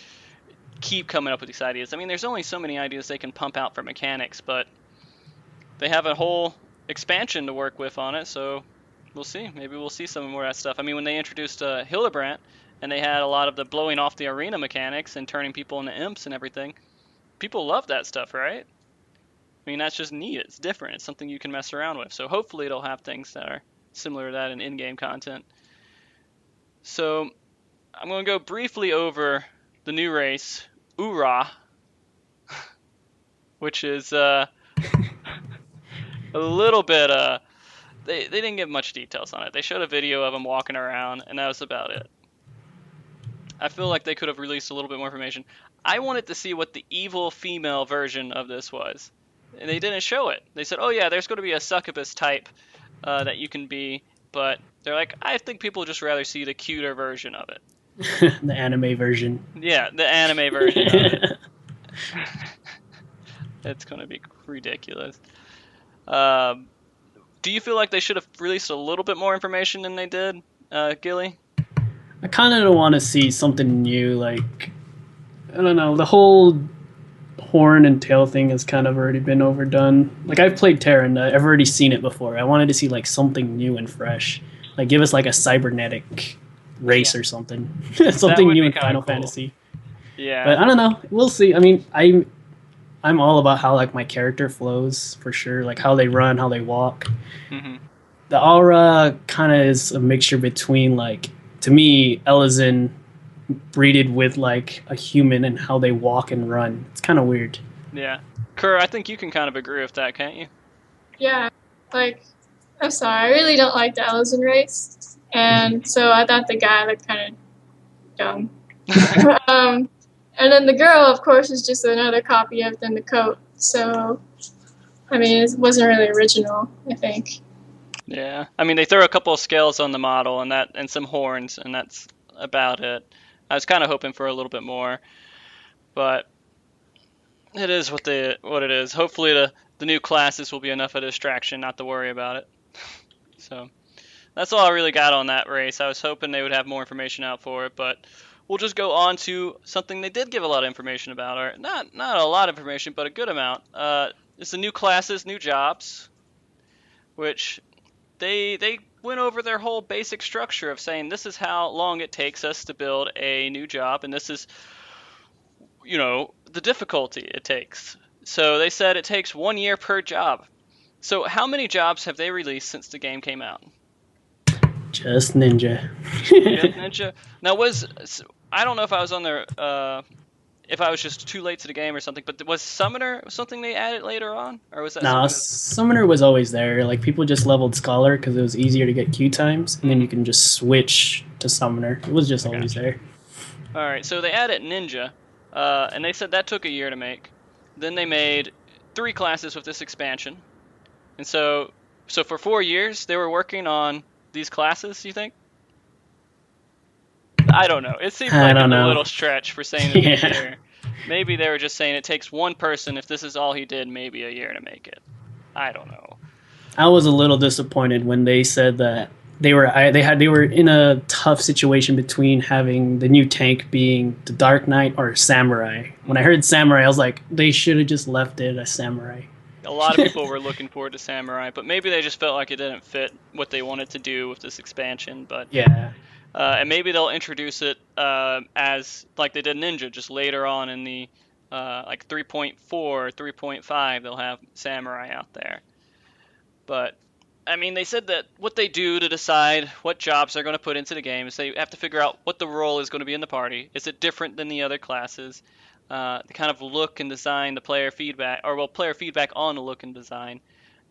keep coming up with these ideas. I mean, there's only so many ideas they can pump out for mechanics, but they have a whole expansion to work with on it, so we'll see. Maybe we'll see some more of that stuff. I mean, when they introduced Hildebrandt and they had a lot of the blowing off the arena mechanics and turning people into imps and everything, people love that stuff, right? I mean, that's just neat. It's different. It's something you can mess around with. So hopefully it'll have things that are similar to that in in-game content. So I'm going to go briefly over the new race, Ura, which is a little bit, they didn't give much details on it. They showed a video of him walking around, and that was about it. I feel like they could have released a little bit more information. I wanted to see what the evil female version of this was, and they didn't show it. They said, oh yeah, there's going to be a succubus type that you can be, but they're like, I think people would just rather see the cuter version of it. The anime version. Yeah, the anime version of it. It's going to be ridiculous. Do you feel like they should have released a little bit more information than they did, Gilly? I kind of want to see something new. Like, I don't know, the whole horn and tail thing has kind of already been overdone. Like, I've played Terra and I've already seen it before. I wanted to see like something new and fresh. Like, give us like a cybernetic race Yeah. or something, That something would new be in kind Final of cool. Fantasy. Yeah. But I don't know. We'll see. I mean, I'm all about how like my character flows for sure. Like how they run, how they walk. Hmm. The aura kind of is a mixture between like, to me, Elezen breeded with like a human and how they walk and run. It's kind of weird. Yeah. Kerr, I think you can kind of agree with that, can't you? Yeah, like, I'm sorry, I really don't like the Ellison race, and so I thought the guy looked kind of dumb. um, and then the girl, of course, is just another copy of the coat. So, I mean, it wasn't really original, I think. Yeah. I mean, they throw a couple of scales on the model and some horns, and that's about it. I was kind of hoping for a little bit more, but it is what it is. Hopefully the new classes will be enough of a distraction not to worry about it. So that's all I really got on that race. I was hoping they would have more information out for it, but we'll just go on to something they did give a lot of information about, or not a lot of information, but a good amount. It's the new classes, new jobs, which they went over their whole basic structure of saying this is how long it takes us to build a new job, and this is the difficulty it takes. So they said it takes 1 year per job. So how many jobs have they released since the game came out? Just Ninja. Just Ninja. Now I don't know if I was on there, if I was just too late to the game or something, but was Summoner something they added later on, or was that Nah, something? Summoner was always there. Like people just leveled Scholar because it was easier to get Q times, and then you can just switch to Summoner. It was just always there. All right, so they added Ninja, and they said that took a year to make. Then they made 3 classes with this expansion, and so for 4 years they were working on these classes. You think? I don't know. It seems I like don't it's a know. little stretch for saying it's a Yeah. year. Maybe they were just saying it takes one person. If this is all he did, maybe a year to make it. I don't know. I was a little disappointed when they said that they were in a tough situation between having the new tank being the Dark Knight or Samurai. When I heard Samurai, I was like, they should have just left it as Samurai. A lot of people were looking forward to Samurai, but maybe they just felt like it didn't fit what they wanted to do with this expansion. But Yeah. and maybe they'll introduce it as like they did Ninja, just later on in the like 3.4, 3.5, they'll have Samurai out there. But I mean, they said that what they do to decide what jobs they're going to put into the game is they have to figure out what the role is going to be in the party. Is it different than the other classes? The kind of look and design, the player feedback, or well, player feedback on the look and design.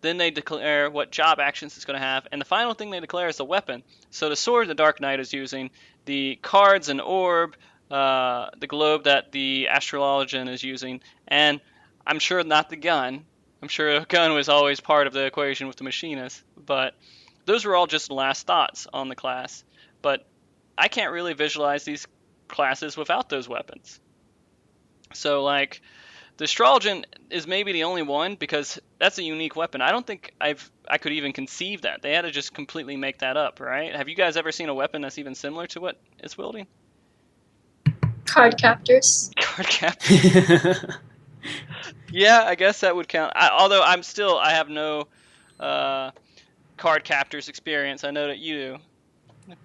Then they declare what job actions it's going to have, and the final thing they declare is the weapon. So the sword the Dark Knight is using, the cards and orb, the globe that the Astrologian is using, and I'm sure not the gun. I'm sure a gun was always part of the equation with the machinist, but those were all just last thoughts on the class. But I can't really visualize these classes without those weapons. So like the Astrologian is maybe the only one because that's a unique weapon. I don't think I could even conceive that. They had to just completely make that up, right? Have you guys ever seen a weapon that's even similar to what it's wielding? Card captors. Card captors. Yeah, I guess that would count. Although I have no card captors experience. I know that you do,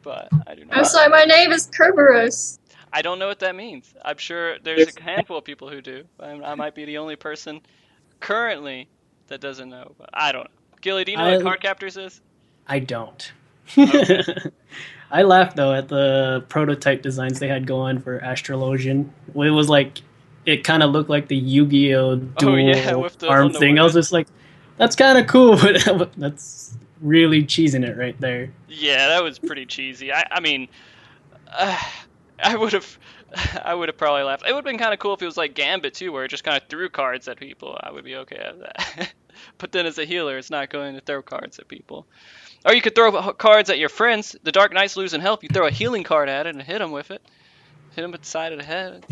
but I do I'm not. sorry, my name is Kerberos. I don't know what that means. I'm sure there's a handful of people who do. I might be the only person currently that doesn't know, but I don't know. Gilly, do you know what card captors is? I don't. Okay. I laughed though at the prototype designs they had going for Astrologian. It was like it kind of looked like the Yu-Gi-Oh dual With those arm on the thing. I was women. just like, that's kind of cool, but that's really cheesing it right there. Yeah, that was pretty cheesy. I mean, I would have probably laughed. It would have been kind of cool if it was like Gambit too, where it just kind of threw cards at people. I would be okay with that. But then as a healer, it's not going to throw cards at people. Or you could throw cards at your friends. The Dark Knight's losing health. You throw a healing card at it and hit them with it. Hit them at the side of the head.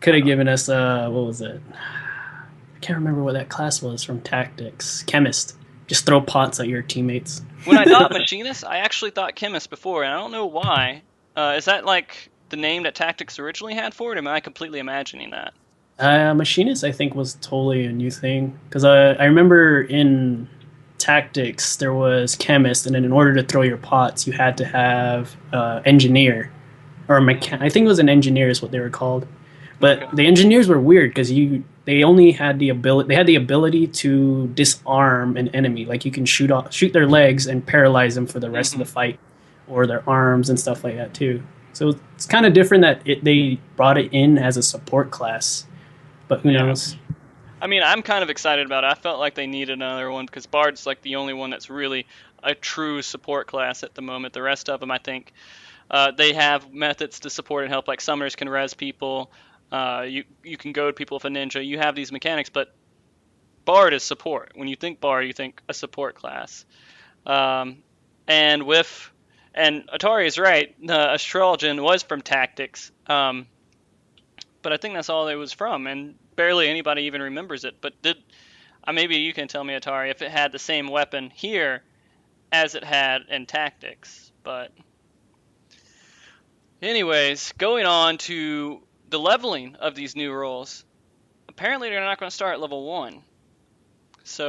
Could have given us what was it? I can't remember what that class was from Tactics. Chemist. Just throw pots at your teammates. When I thought machinist, I actually thought chemist before, and I don't know why. Is that like the name that Tactics originally had for it? Or am I completely imagining that? Machinist, I think, was totally a new thing because I remember in Tactics there was chemist, and then in order to throw your pots, you had to have engineer or I think it was an engineer is what they were called. But Okay. the engineers were weird because they only had the ability to disarm an enemy. Like you can shoot their legs and paralyze them for the rest of the Hmm. fight, or their arms and stuff like that too. So it's kind of different that they brought it in as a support class, but who Yeah. knows? I mean, I'm kind of excited about it. I felt like they needed another one because Bard's like the only one that's really a true support class at the moment. The rest of them, I think, they have methods to support and help. Like summoners can res people. You can goad people with a ninja. You have these mechanics, but Bard is support. When you think Bard, you think a support class. Um, and with and Atari is right. Astrologian was from Tactics, but I think that's all it was from, and barely anybody even remembers it. But did maybe you can tell me, Atari, if it had the same weapon here as it had in Tactics. But anyways, going on to the leveling of these new roles. Apparently, they're not going to start at level 1. So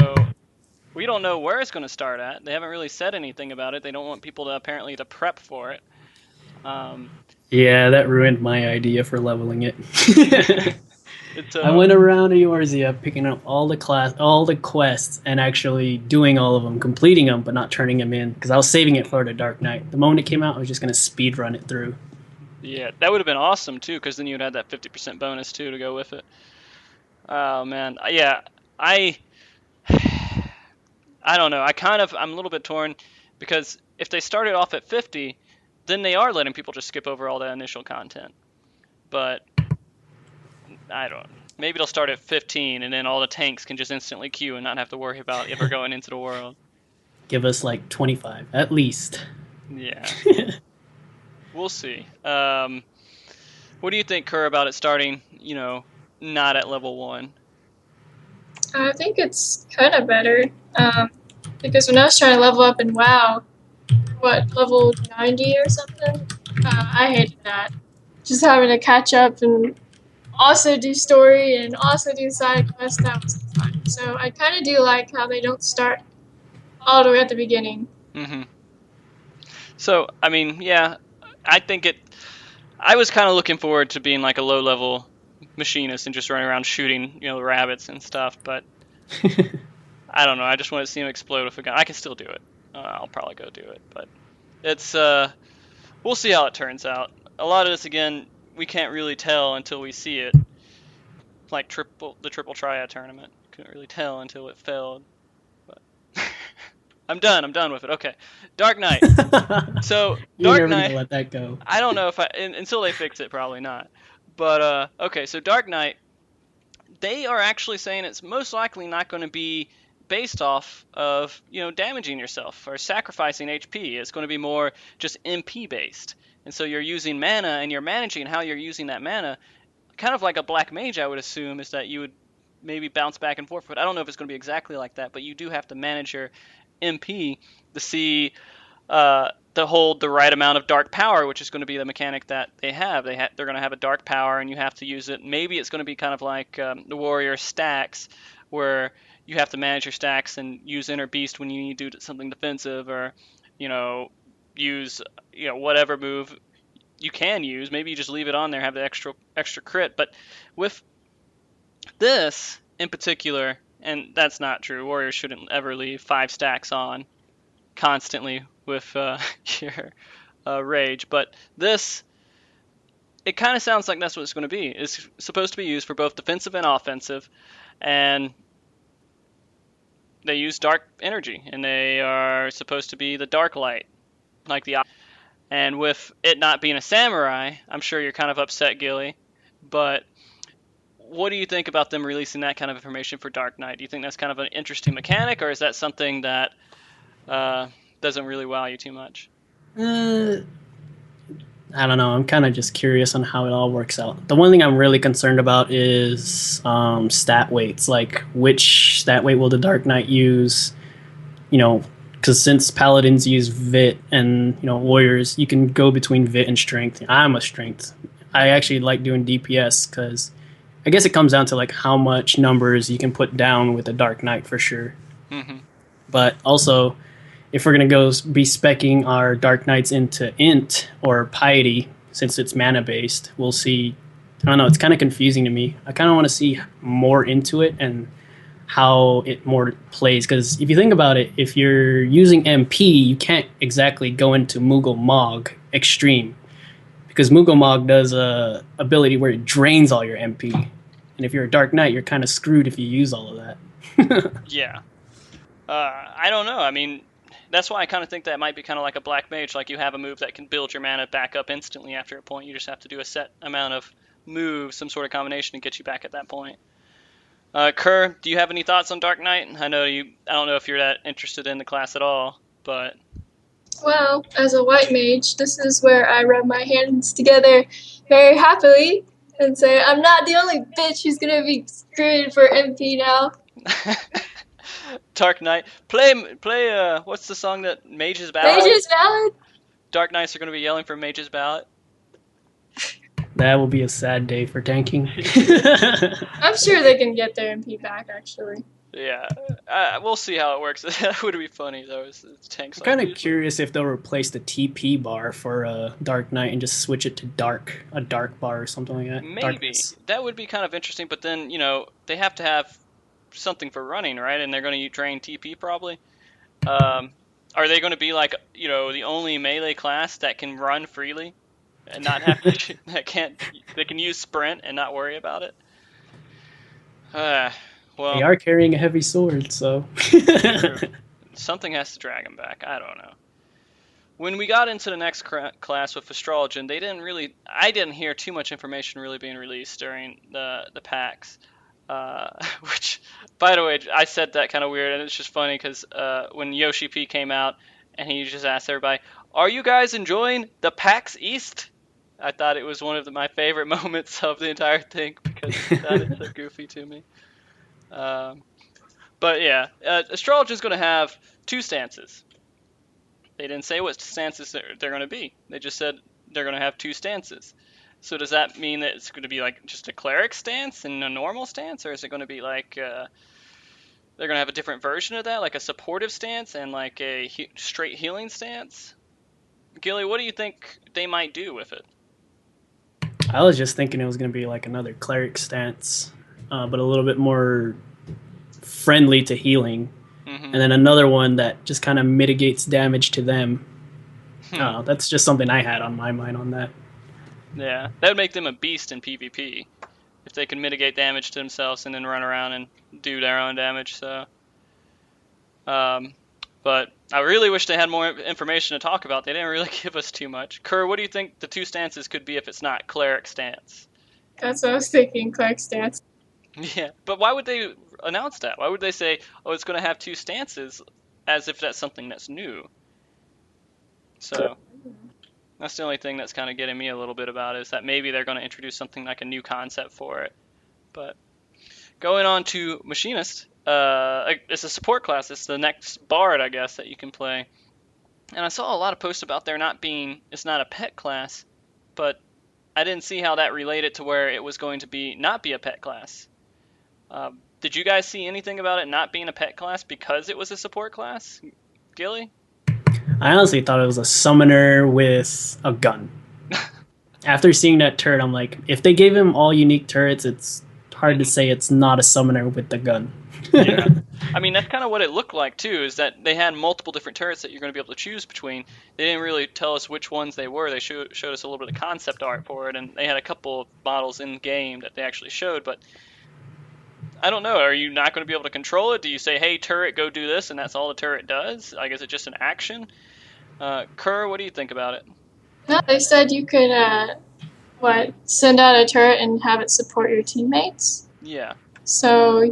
we don't know where it's going to start at. They haven't really said anything about it. They don't want people to apparently to prep for it. Um, Yeah, that ruined my idea for leveling it. it's I went around Eorzea picking up all the quests, and actually doing all of them, completing them, but not turning them in because I was saving it for the Dark Knight. The moment it came out, I was just gonna speed run it through. Yeah, that would have been awesome too, because then you'd have that 50% bonus too to go with it. Oh man, yeah, I I don't know. I'm a little bit torn because if they started off at 50, then they are letting people just skip over all that initial content. But I don't. Maybe they'll start at 15, and then all the tanks can just instantly queue and not have to worry about ever going into the world. Give us like 25 at least. Yeah, we'll see. What do you think, Kerr, about it starting? Not at level 1. I think it's kind of better because when I was trying to level up in WoW, level 90 or something, I hated that. Just having to catch up and also do story and also do side quests, that was fun. So I kind of do like how they don't start all the way at the beginning. Mm-hmm. So, I mean, yeah, I think it. I was kind of looking forward to being like a low-level machinist and just running around shooting, rabbits and stuff. But I don't know. I just want to see him explode with a gun. I can still do it. I'll probably go do it, but it's we'll see how it turns out. A lot of this, again, we can't really tell until we see it. Like the triple triad tournament, couldn't really tell until it failed. But I'm done. I'm done with it. Okay, Dark Knight. So You're Dark never gonna Knight. let that go. I don't know if until they fix it, probably not. But okay, so Dark Knight, they are actually saying it's most likely not going to be based off of damaging yourself or sacrificing HP. It's going to be more just MP based, and so you're using mana and you're managing how you're using that mana, kind of like a black mage. I would assume is that you would maybe bounce back and forth, but I don't know if it's going to be exactly like that. But you do have to manage your MP to see to hold the right amount of dark power, which is going to be the mechanic that they have. They're going to have a dark power, and you have to use it. Maybe it's going to be kind of like the warrior stacks, where you have to manage your stacks and use inner beast when you need to do something defensive, or use whatever move you can use. Maybe you just leave it on there, have the extra crit. But with this in particular, and that's not true. Warriors shouldn't ever leave 5 stacks on constantly with your rage, but this, it kind of sounds like that's what it's going to be. It's supposed to be used for both defensive and offensive, and they use dark energy, and they are supposed to be the dark light, like the. And with it not being a samurai, I'm sure you're kind of upset, Gilly, but what do you think about them releasing that kind of information for Dark Knight? Do you think that's kind of an interesting mechanic, or is that something that doesn't really wow you too much? Uh, I don't know. I'm kind of just curious on how it all works out. The one thing I'm really concerned about is stat weights. Like, which stat weight will the Dark Knight use? Because because since paladins use Vit and warriors, you can go between Vit and strength. I'm a strength. I actually like doing DPS because I guess it comes down to like how much numbers you can put down with a Dark Knight for sure. Mm-hmm. But also, if we're gonna go be specking our Dark Knights into Int or Piety, since it's mana based, we'll see. I don't know. It's kind of confusing to me. I kind of want to see more into it and how it more plays. Because if you think about it, if you're using MP, you can't exactly go into Moogle Mog Extreme because Moogle Mog does a ability where it drains all your MP, and if you're a Dark Knight, you're kind of screwed if you use all of that. Yeah. I don't know. I mean, that's why I kind of think that might be kind of like a black mage. Like you have a move that can build your mana back up instantly after a point. You just have to do a set amount of moves, some sort of combination to get you back at that point. Kerr, do you have any thoughts on Dark Knight? I don't know if you're that interested in the class at all, but Well, as a white mage, this is where I rub my hands together very happily and say, I'm not the only bitch who's gonna be screwed for MP now. Dark Knight, play. What's the song that Mage's Ballad? Mage's Ballad? Dark Knights are going to be yelling for Mage's Ballad. That will be a sad day for tanking. I'm sure they can get their MP back, actually. Yeah, we'll see how it works. That would be funny though. It's tanks. I'm kind of curious if they'll replace the TP bar for Dark Knight and just switch it to a dark bar or something like that. Maybe Darkness. that would be kind of interesting, but then they have to have something for running, right? And they're going to drain TP probably. Are they going to be like the only melee class that can run freely and not have to, they can use sprint and not worry about it? Well, They are carrying a heavy sword, so something has to drag them back. I don't know. When we got into the next class with Astrologian, I didn't hear too much information really being released during the PAX. Which, by the way, I said that kind of weird, and it's just funny because when Yoshi P came out and he just asked everybody, "Are you guys enjoying the PAX East?" I thought it was one of my favorite moments of the entire thing because it sounded so goofy to me. But yeah, Astrologian's going to have 2 stances. They didn't say what stances they're going to be. They just said they're going to have 2 stances. So does that mean that it's going to be like just a cleric stance and a normal stance, or is it going to be like they're going to have a different version of that, like a supportive stance and like a straight healing stance? Gilly, what do you think they might do with it? I was just thinking it was going to be like another cleric stance, but a little bit more friendly to healing. And then another one that just kind of mitigates damage to them. That's just something I had on my mind on that. Yeah, that would make them a beast in PvP if they can mitigate damage to themselves and then run around and do their own damage. So, but I really wish they had more information to talk about. They didn't really give us too much. Kerr, what do you think the 2 stances could be if it's not cleric stance? That's what I was thinking, cleric stance. Yeah, but why would they announce that? Why would they say, "Oh, it's going to have 2 stances," as if that's something that's new? So that's the only thing that's kind of getting me a little bit about it, is that maybe they're going to introduce something like a new concept for it. But going on to Machinist, it's a support class. It's the next Bard, I guess, that you can play. And I saw a lot of posts about there it's not a pet class, but I didn't see how that related to where it was going to not be a pet class. Did you guys see anything about it not being a pet class because it was a support class? Gilly? I honestly thought it was a summoner with a gun. After seeing that turret, I'm like, if they gave him all unique turrets, it's hard to say it's not a summoner with the gun. Yeah. I mean, that's kind of what it looked like, too, is that they had multiple different turrets that you're going to be able to choose between. They didn't really tell us which ones they were. They showed us a little bit of concept art for it, and they had a couple of models in-game that they actually showed, but I don't know. Are you not going to be able to control it? Do you say, hey, turret, go do this, and that's all the turret does? Like, is it just an action? Kerr, what do you think about it? No, they said you could, send out a turret and have it support your teammates. Yeah. So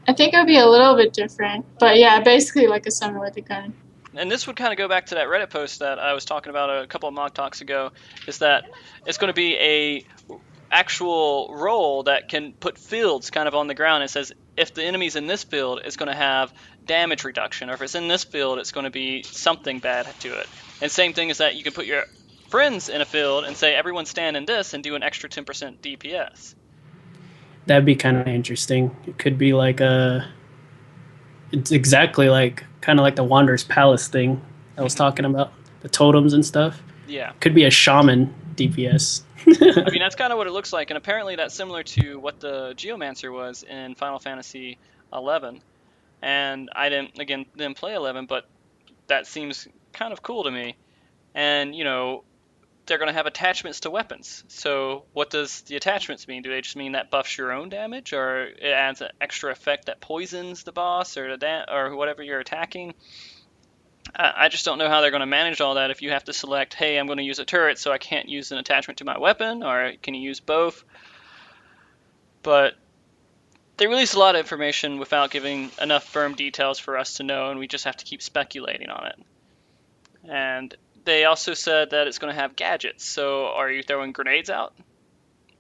I think it would be a little bit different. But yeah, basically like a summoner with a gun. And this would kind of go back to that Reddit post that I was talking about a couple of MogTalks ago, is that it's going to be a actual role that can put fields kind of on the ground. It says if the enemy's in this field, it's going to have damage reduction, or if it's in this field, it's going to be something bad to it. And same thing is that you can put your friends in a field and say everyone stand in this and do an extra 10% DPS. That'd be kind of interesting. It could be like it's exactly like kind of like the Wanderer's Palace thing I was talking about, the totems and stuff. Yeah. Could be a shaman DPS. I mean, that's kind of what it looks like, and apparently that's similar to what the Geomancer was in Final Fantasy 11. And I didn't play 11, but that seems kind of cool to me. And, you know, they're going to have attachments to weapons. So what does the attachments mean? Do they just mean that buffs your own damage, or it adds an extra effect that poisons the boss or or whatever you're attacking? I just don't know how they're going to manage all that if you have to select, hey, I'm going to use a turret, so I can't use an attachment to my weapon, or can you use both? But they released a lot of information without giving enough firm details for us to know, and we just have to keep speculating on it. And they also said that it's going to have gadgets. So are you throwing grenades out?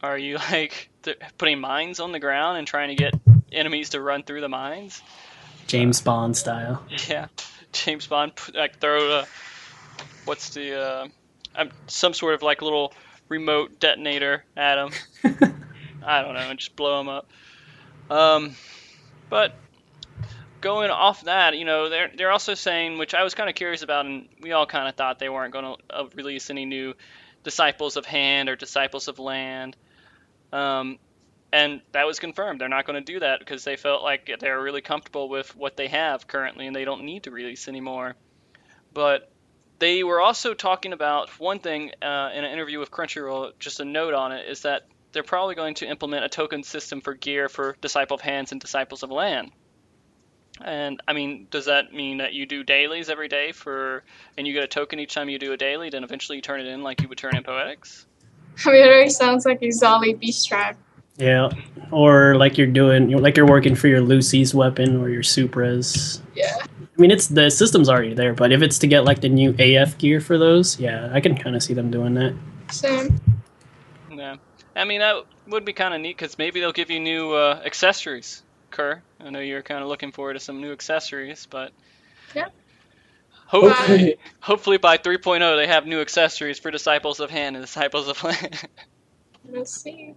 Are you like putting mines on the ground and trying to get enemies to run through the mines? James Bond style. Yeah, James Bond, like throw some sort of like little remote detonator at them. I don't know, and just blow them up. But going off that, you know, they're also saying, which I was kind of curious about, and we all kind of thought they weren't going to release any new Disciples of Hand or Disciples of Land. And that was confirmed. They're not going to do that because they felt like they're really comfortable with what they have currently and they don't need to release anymore. But they were also talking about one thing in an interview with Crunchyroll, just a note on it, is that they're probably going to implement a token system for gear for Disciple of Hands and Disciples of Land. And, I mean, does that mean that you do dailies every day and you get a token each time you do a daily, then eventually you turn it in like you would turn in Poetics? I mean, it already sounds like a Zali beast trap. Yeah, or like you're working for your Lucy's weapon or your Supras. Yeah. I mean, the system's already there, but if it's to get like the new AF gear for those, yeah, I can kind of see them doing that. Same. Yeah. I mean, that would be kind of neat because maybe they'll give you new accessories, Kerr. I know you're kind of looking forward to some new accessories, but yeah. Hopefully by 3.0 they have new accessories for Disciples of Hand and Disciples of Land. Let's see.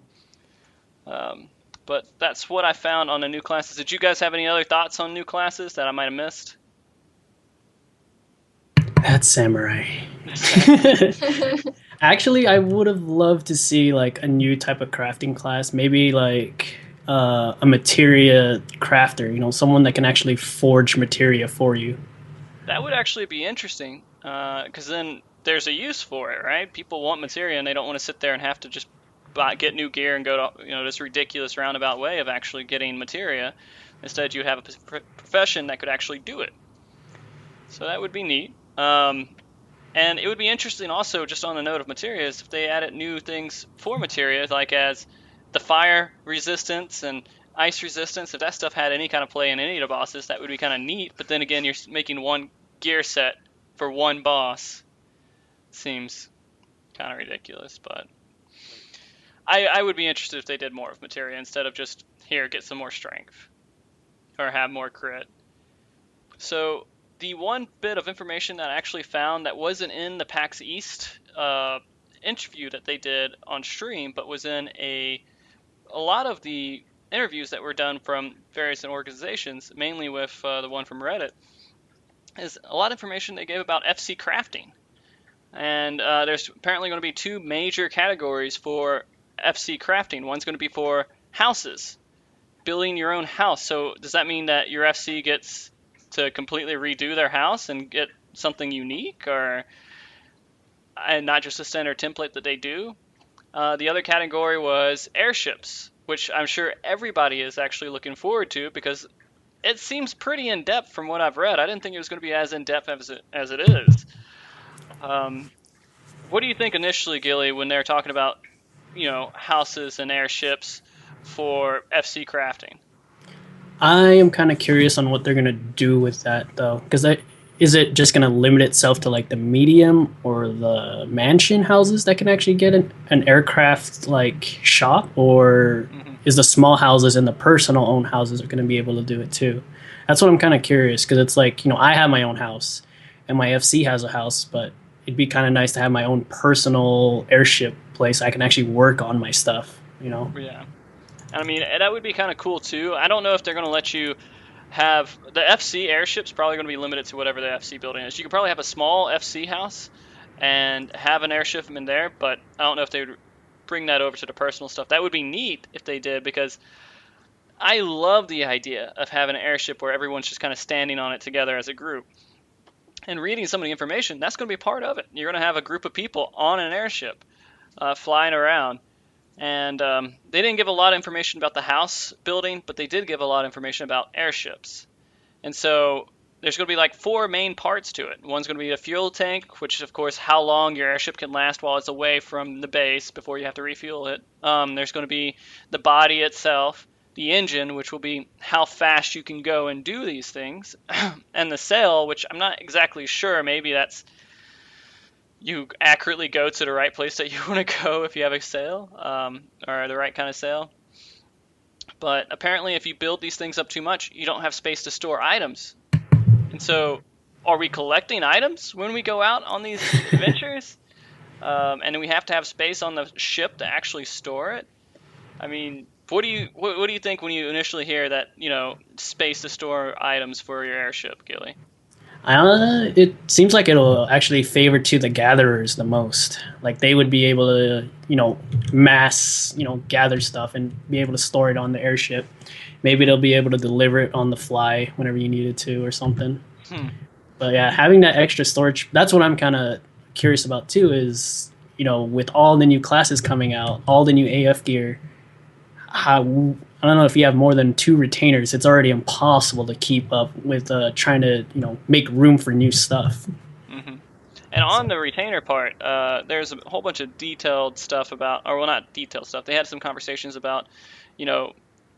But that's what I found on the new classes. Did you guys have any other thoughts on new classes that I might have missed? That's Samurai. Actually, I would have loved to see like a new type of crafting class. Maybe like a materia crafter. You know, someone that can actually forge materia for you. That would actually be interesting, because then there's a use for it, right? People want materia and they don't want to sit there and have to just get new gear and go to this ridiculous roundabout way of actually getting materia. Instead, you have a profession that could actually do it. So that would be neat. And it would be interesting also, just on the note of materia, is if they added new things for materia, like as the fire resistance and ice resistance. If that stuff had any kind of play in any of the bosses, that would be kind of neat. But then again, you're making one gear set for one boss. Seems kind of ridiculous, but I would be interested if they did more of materia instead of just, here, get some more strength or have more crit. So the one bit of information that I actually found that wasn't in the PAX East interview that they did on stream, but was in a lot of the interviews that were done from various organizations, mainly with the one from Reddit, is a lot of information they gave about FC crafting. And there's apparently going to be two major categories for FC crafting. One's going to be for houses, building your own house. So does that mean that your FC gets to completely redo their house and get something unique, and not just a standard template that they do? The other category was airships, which I'm sure everybody is actually looking forward to because it seems pretty in-depth from what I've read. I didn't think it was going to be as in-depth as it is. What do you think initially, Gilly, when they're talking about, houses and airships for FC crafting? I am kind of curious on what they're going to do with that, though, because is it just going to limit itself to like the medium or the mansion houses that can actually get an aircraft like shop, or is the small houses and the personal owned houses are going to be able to do it too. That's what I'm kind of curious, because it's like, I have my own house and my FC has a house, but it'd be kind of nice to have my own personal airship place I can actually work on my stuff. Yeah. I mean, that would be kind of cool too. I don't know if they're going to let you have the FC airship's probably going to be limited to whatever the FC building is. You could probably have a small FC house and have an airship in there, but I don't know if they would bring that over to the personal stuff. That would be neat if they did, because I love the idea of having an airship where everyone's just kind of standing on it together as a group. And reading some of the information, that's going to be part of it. You're going to have a group of people on an airship flying around. And they didn't give a lot of information about the house building, but they did give a lot of information about airships. And so there's going to be like 4 main parts to it. One's going to be a fuel tank, which is, of course, how long your airship can last while it's away from the base before you have to refuel it. There's going to be the body itself, the engine, which will be how fast you can go and do these things, and the sail, which I'm not exactly sure. Maybe that's you accurately go to the right place that you want to go if you have a sail, or the right kind of sail. But apparently if you build these things up too much, you don't have space to store items. And so are we collecting items when we go out on these adventures? And then we have to have space on the ship to actually store it? I mean, what do you think when you initially hear that, space to store items for your airship, Gilly? It seems like it'll actually favor to the gatherers the most. Like they would be able to, mass, gather stuff and be able to store it on the airship. Maybe they'll be able to deliver it on the fly whenever you needed to or something. But yeah, having that extra storage, that's what I'm kind of curious about too, is, with all the new classes coming out, all the new AF gear, how I don't know, if you have more than 2 retainers, it's already impossible to keep up with trying to make room for new stuff. Mm-hmm. And on the retainer part, there's a whole bunch of detailed stuff about, or well, not detailed stuff. They had some conversations about,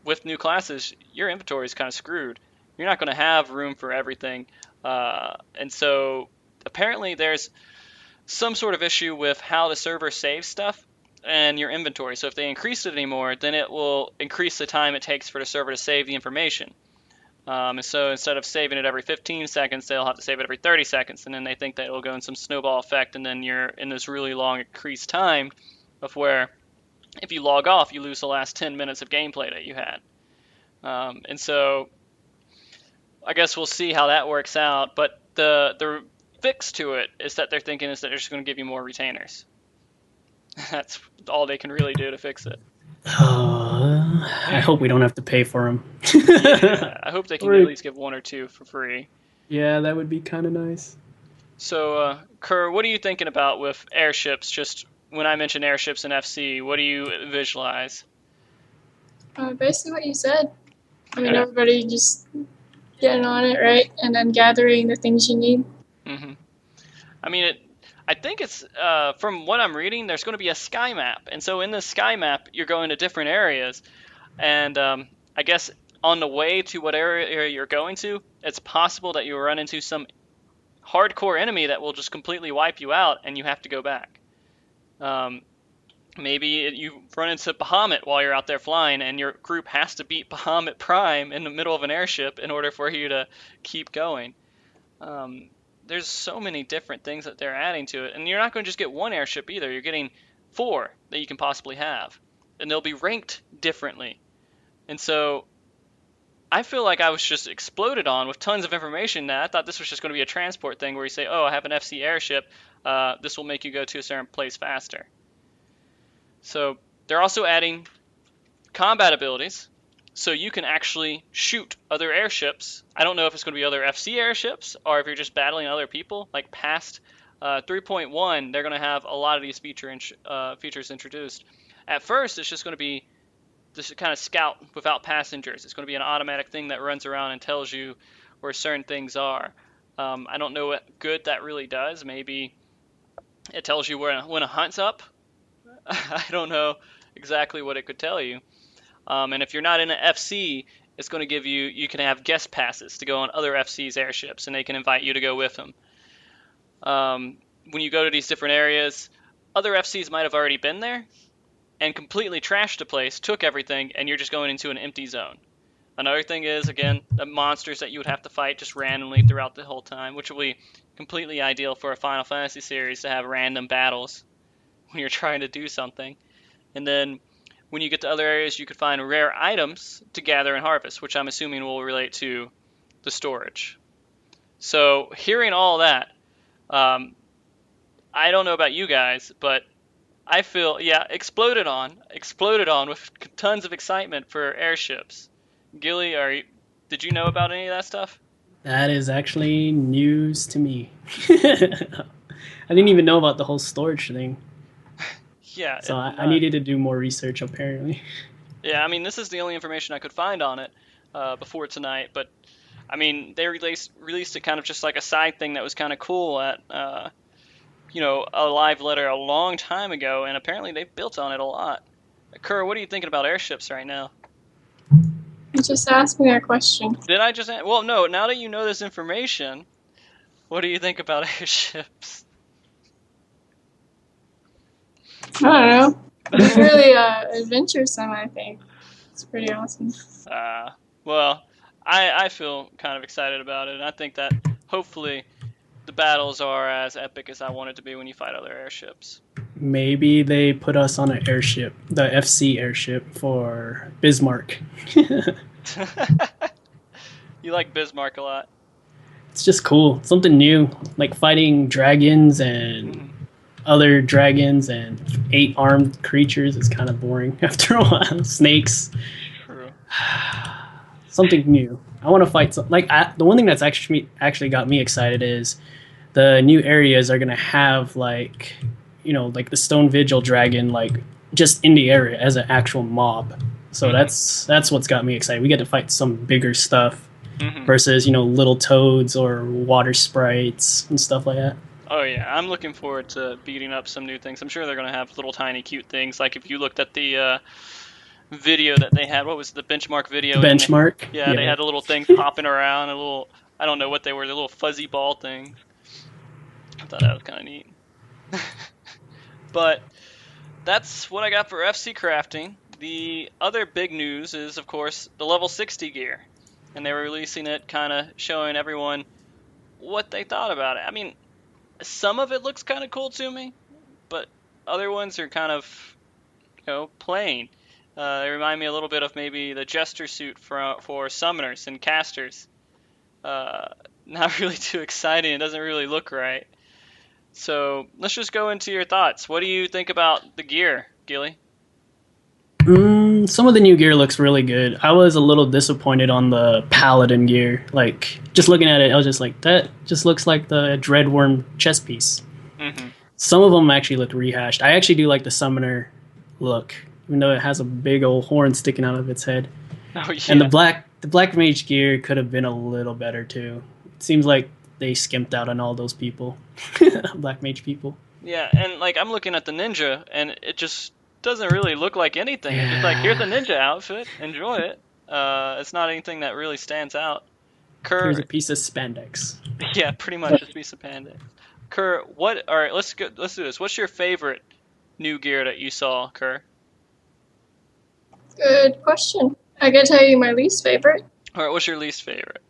with new classes, your inventory is kind of screwed. You're not going to have room for everything, and so apparently there's some sort of issue with how the server saves stuff and your inventory. So if they increase it anymore, then it will increase the time it takes for the server to save the information. And so instead of saving it every 15 seconds, they'll have to save it every 30 seconds. And then they think that it'll go in some snowball effect. And then you're in this really long increased time of where if you log off, you lose the last 10 minutes of gameplay that you had. And so I guess we'll see how that works out. But the fix to it is that they're thinking is that they're just going to give you more retainers. That's all they can really do to fix it. I hope we don't have to pay for them. Yeah, I hope they can at least give 1 or 2 for free. Yeah, that would be kind of nice. So, Kerr, what are you thinking about with airships? Just when I mention airships in FC, what do you visualize? Basically what you said. I mean, everybody just getting on it, right? And then gathering the things you need. Mm-hmm. I mean, I think it's, from what I'm reading, there's going to be a sky map. And so in the sky map, you're going to different areas. And I guess on the way to what area you're going to, it's possible that you'll run into some hardcore enemy that will just completely wipe you out and you have to go back. Maybe you run into Bahamut while you're out there flying and your group has to beat Bahamut Prime in the middle of an airship in order for you to keep going. There's so many different things that they're adding to it. And you're not going to just get 1 airship either. You're getting 4 that you can possibly have. And they'll be ranked differently. And so I feel like I was just exploded on with tons of information that I thought this was just going to be a transport thing where you say, oh, I have an FC airship. This will make you go to a certain place faster. So they're also adding combat abilities. So you can actually shoot other airships. I don't know if it's going to be other FC airships or if you're just battling other people. Like past 3.1, they're going to have a lot of these features introduced. At first, it's just going to be this kind of scout without passengers. It's going to be an automatic thing that runs around and tells you where certain things are. I don't know what good that really does. Maybe it tells you when a hunt's up. I don't know exactly what it could tell you. And if you're not in an FC, it's going to give you can have guest passes to go on other FC's airships, and they can invite you to go with them. When you go to these different areas, other FCs might have already been there, and completely trashed the place, took everything, and you're just going into an empty zone. Another thing is, again, the monsters that you would have to fight just randomly throughout the whole time, which will be completely ideal for a Final Fantasy series to have random battles when you're trying to do something. And then when you get to other areas, you could find rare items to gather and harvest, which I'm assuming will relate to the storage. So hearing all that, I don't know about you guys, but I feel, exploded on with tons of excitement for airships. Gilly, did you know about any of that stuff? That is actually news to me. I didn't even know about the whole storage thing. Yeah, So I needed to do more research, apparently. Yeah, I mean, this is the only information I could find on it before tonight, but I mean, they released it kind of just like a side thing that was kind of cool at, a live letter a long time ago, and apparently they've built on it a lot. Kerr, what are you thinking about airships right now? You just asked me a question. Did I just? Well, no. Now that you know this information, what do you think about airships? I don't know. It's really adventuresome, I think. It's pretty awesome. Well, I feel kind of excited about it, and I think that hopefully the battles are as epic as I want it to be when you fight other airships. Maybe they put us on an airship, the FC airship for Bismarck. You like Bismarck a lot. It's just cool. Something new. Like fighting dragons and other dragons and 8-armed creatures is kind of boring after a while. Snakes. True. Something new. I want to fight the one thing that's actually got me excited is the new areas are gonna have like the Stone Vigil dragon just in the area as an actual mob. So that's what's got me excited. We get to fight some bigger stuff versus little toads or water sprites and stuff like that. Oh yeah, I'm looking forward to beating up some new things. I'm sure they're gonna have little tiny cute things. Like if you looked at the video that they had, what was the benchmark video? Benchmark. They had a little thing popping around, I don't know what they were, the little fuzzy ball thing. I thought that was kind of neat. But that's what I got for FC crafting. The other big news is, of course, the level 60 gear. And they were releasing it, kind of showing everyone what they thought about it. I mean, some of it looks kind of cool to me, but other ones are kind of, plain. They remind me a little bit of maybe the Jester suit for summoners and casters. Not really too exciting. It doesn't really look right. So let's just go into your thoughts. What do you think about the gear, Gilly? Some of the new gear looks really good. I was a little disappointed on the Paladin gear. Like, just looking at it, I was just like, that just looks like the Dreadworm chest piece. Some of them actually looked rehashed. I actually do like the Summoner look, even though it has a big old horn sticking out of its head. Oh, yeah. And the Black Mage gear could have been a little better, too. It seems like they skimped out on all those people. Black Mage people. Yeah, and I'm looking at the ninja, and it just doesn't really look like anything. It's just like, here's a ninja outfit, enjoy it. It's not anything that really stands out. Kerr, here's a piece of spandex. Yeah, pretty much a piece of spandex. Kerr, all right, let's do this. What's your favorite new gear that you saw, Kerr? Good question. I can tell you my least favorite. All right, what's your least favorite?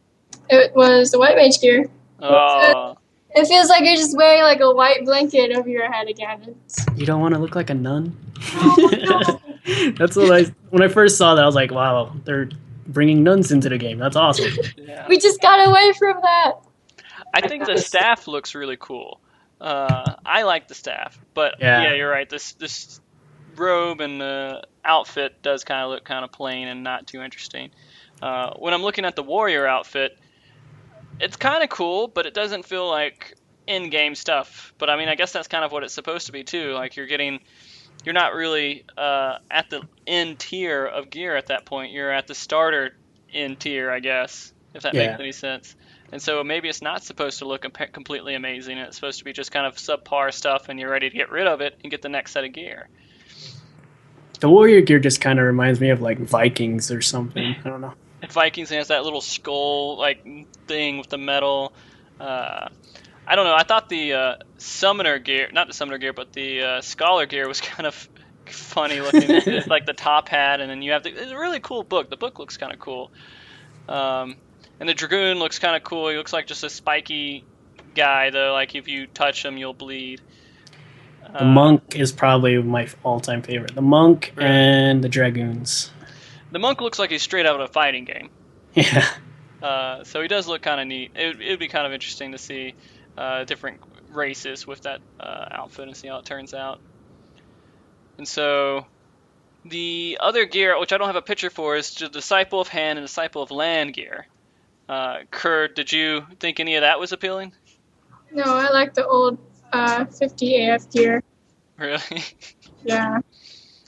It was the white mage gear. Oh. It feels like you're just wearing like a white blanket over your head again. You don't want to look like a nun? Oh, no. That's when I first saw that, I was like, wow, they're bringing nuns into the game. That's awesome. Yeah. We just got away from that. I think the staff looks really cool. I like the staff, but yeah, you're right. This robe and the outfit does kind of look kind of plain and not too interesting. When I'm looking at the warrior outfit, it's kind of cool, but it doesn't feel like in-game stuff. But I mean, I guess that's kind of what it's supposed to be too. Like you're not really at the end tier of gear at that point. You're at the starter end tier, I guess, if that makes any sense. And so maybe it's not supposed to look completely amazing. It's supposed to be just kind of subpar stuff, and you're ready to get rid of it and get the next set of gear. The warrior gear just kind of reminds me of like Vikings or something. I don't know. Vikings has that little skull thing with the metal. I don't know. I thought the summoner gear, not the summoner gear, but the scholar gear was kind of funny looking. It's like the top hat, and then you have it's a really cool book. The book looks kind of cool. And the Dragoon looks kind of cool. He looks like just a spiky guy, though. Like if you touch him, you'll bleed. The Monk is probably my all-time favorite. The Monk Really? and the Dragoons. The Monk looks like he's straight out of a fighting game. Yeah. So he does look kind of neat. It would be kind of interesting to see different races with that outfit and see how it turns out. And so the other gear, which I don't have a picture for, is the Disciple of Hand and Disciple of Land gear. Kurt, did you think any of that was appealing? No, I like the old 50 AF gear. Really? Yeah.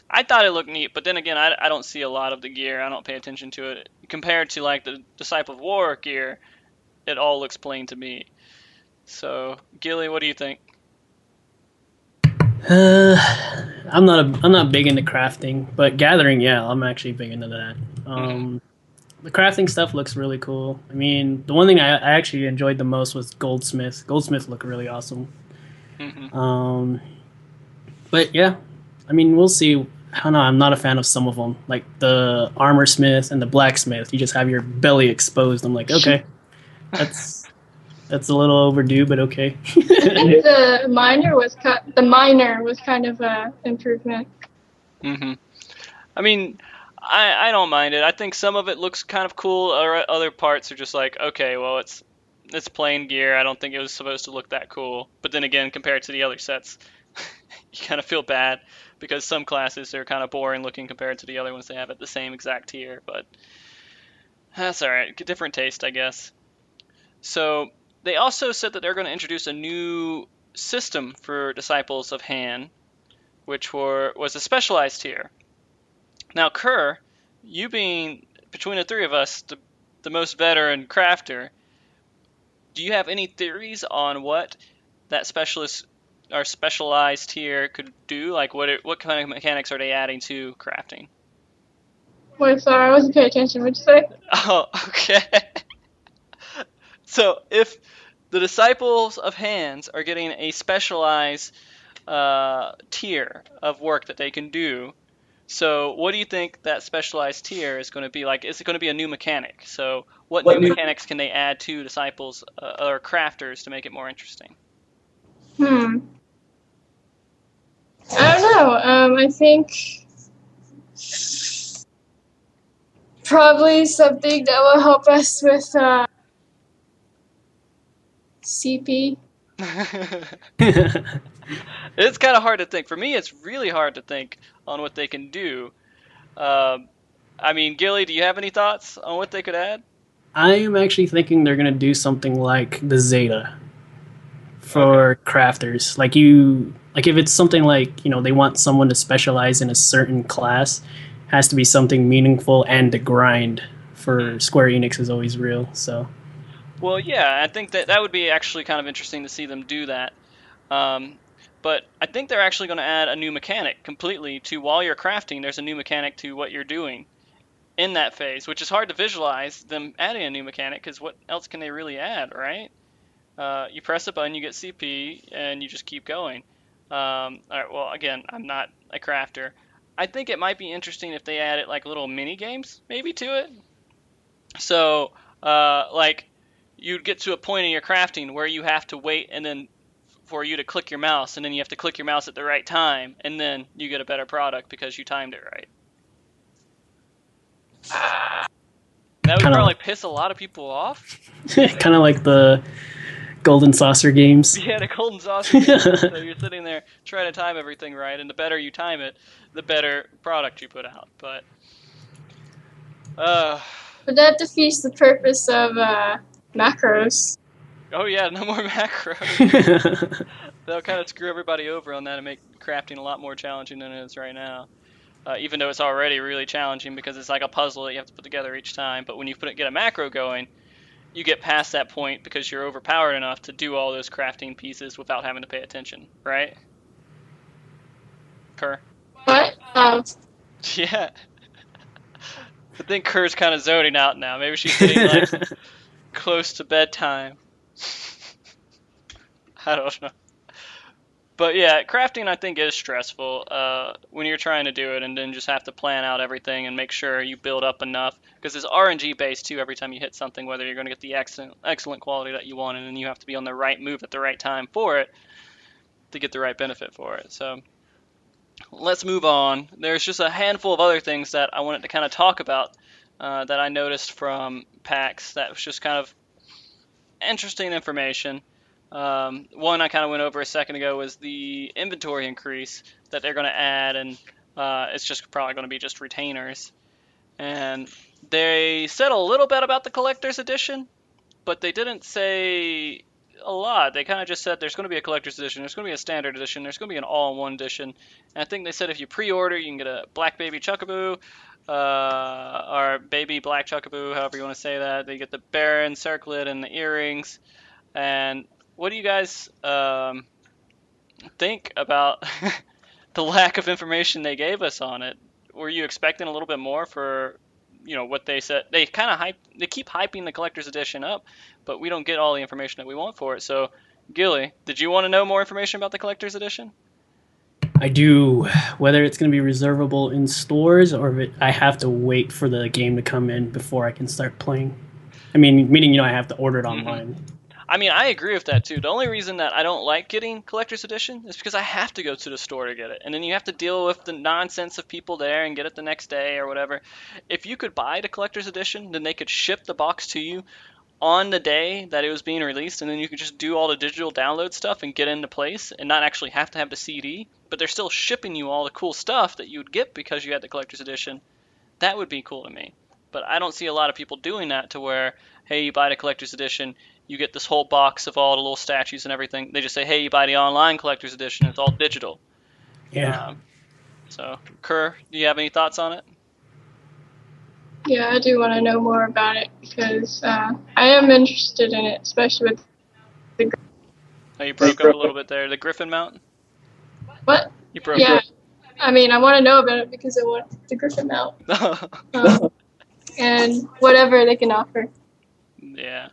I thought it looked neat, but then again, I don't see a lot of the gear. I don't pay attention to it. Compared to like the Disciple of War gear, it all looks plain to me. So, Gilly, what do you think? I'm not big into crafting, but gathering, yeah, I'm actually big into that. The crafting stuff looks really cool. I mean, the one thing I actually enjoyed the most was Goldsmith. Goldsmith looked really awesome. But yeah, I mean, we'll see. I don't know. I'm not a fan of some of them, like the armor smith and the blacksmith. You just have your belly exposed. I'm like, okay, that's a little overdue, but okay. I think the miner was kind of an improvement. I mean, I don't mind it. I think some of it looks kind of cool. Other parts are just like, okay, well, it's plain gear. I don't think it was supposed to look that cool. But then again, compared to the other sets, you kind of feel bad because some classes are kind of boring looking compared to the other ones they have at the same exact tier. But that's all right. Different taste, I guess. So they also said that they're going to introduce a new system for Disciples of Han, which was a specialized tier. Now, Kerr, you being, between the three of us, the most veteran crafter, do you have any theories on what that specialized tier could do? Like, what kind of mechanics are they adding to crafting? Wait, sorry, I wasn't paying attention. What'd you say? Oh, okay. So, if the Disciples of Hands are getting a specialized tier of work that they can do, so what do you think that specialized tier is going to be like? Is it going to be a new mechanic? So what new mechanics can they add to Disciples or crafters to make it more interesting? I don't know. I think probably something that will help us with CP. It's kind of hard to think. For me, it's really hard to think on what they can do. I mean, Gilly, do you have any thoughts on what they could add? I am actually thinking they're gonna do something like the Zeta for crafters. Like if it's something like they want someone to specialize in a certain class, has to be something meaningful and the grind for Square Enix is always real. So. Well, yeah, I think that would be actually kind of interesting to see them do that. But I think they're actually going to add a new mechanic completely to while you're crafting. There's a new mechanic to what you're doing in that phase, which is hard to visualize them adding a new mechanic because what else can they really add, right? You press a button, you get CP, and you just keep going. All right, well, again, I'm not a crafter. I think it might be interesting if they added like little mini games maybe to it. So, like, you'd get to a point in your crafting where you have to wait and then for you to click your mouse, and then you have to click your mouse at the right time, and then you get a better product because you timed it right. That would probably piss a lot of people off. Kind of like the Golden Saucer games. Yeah, the Golden Saucer games. So you're sitting there trying to time everything right, and the better you time it, the better product you put out. But that defeats the purpose of macros. Oh yeah, no more macros. They'll kind of screw everybody over on that and make crafting a lot more challenging than it is right now. Even though it's already really challenging because it's like a puzzle that you have to put together each time. But when you get a macro going, you get past that point because you're overpowered enough to do all those crafting pieces without having to pay attention, right? Kerr? What? Yeah. I think Kerr's kind of zoning out now. Maybe she's getting like close to bedtime. I don't know. But yeah, crafting I think is stressful when you're trying to do it and then just have to plan out everything and make sure you build up enough because it's RNG based too. Every time you hit something, whether you're going to get the excellent quality that you want, and then you have to be on the right move at the right time for it to get the right benefit for it. So let's move on. There's just a handful of other things that I wanted to kind of talk about that I noticed from PAX that was just kind of interesting information. One I kind of went over a second ago was the inventory increase that they're going to add, and it's just probably going to be just retainers. And they said a little bit about the collector's edition, but they didn't say a lot. They kind of just said there's going to be a collector's edition, there's going to be a standard edition, there's going to be an all-in-one edition. And I think they said if you pre-order, you can get a black baby Chocobo, or baby black Chocobo, however you want to say that. They get the Baron circlet and the earrings. And what do you guys think about the lack of information they gave us on it? Were you expecting a little bit more for, what they said? They kind of they keep hyping the collector's edition up, but we don't get all the information that we want for it. So, Gilly, did you want to know more information about the collector's edition? I do. Whether it's going to be reservable in stores or if I have to wait for the game to come in before I can start playing. I mean, meaning I have to order it online. I mean, I agree with that too. The only reason that I don't like getting collector's edition is because I have to go to the store to get it. And then you have to deal with the nonsense of people there and get it the next day or whatever. If you could buy the collector's edition, then they could ship the box to you on the day that it was being released, and then you could just do all the digital download stuff and get into place and not actually have to have the CD, but they're still shipping you all the cool stuff that you would get because you had the collector's edition. That would be cool to me. But I don't see a lot of people doing that to where, hey, you buy the collector's edition, you get this whole box of all the little statues and everything. They just say, hey, you buy the online collector's edition, it's all digital. Yeah. So, Kerr, do you have any thoughts on it? Yeah, I do want to know more about it because I am interested in it, especially with the. Oh, you broke up a little bit there. The Griffin mount? What? You broke Yeah, up. I mean, I want to know about it because I want the Griffin mount and whatever they can offer. Yeah.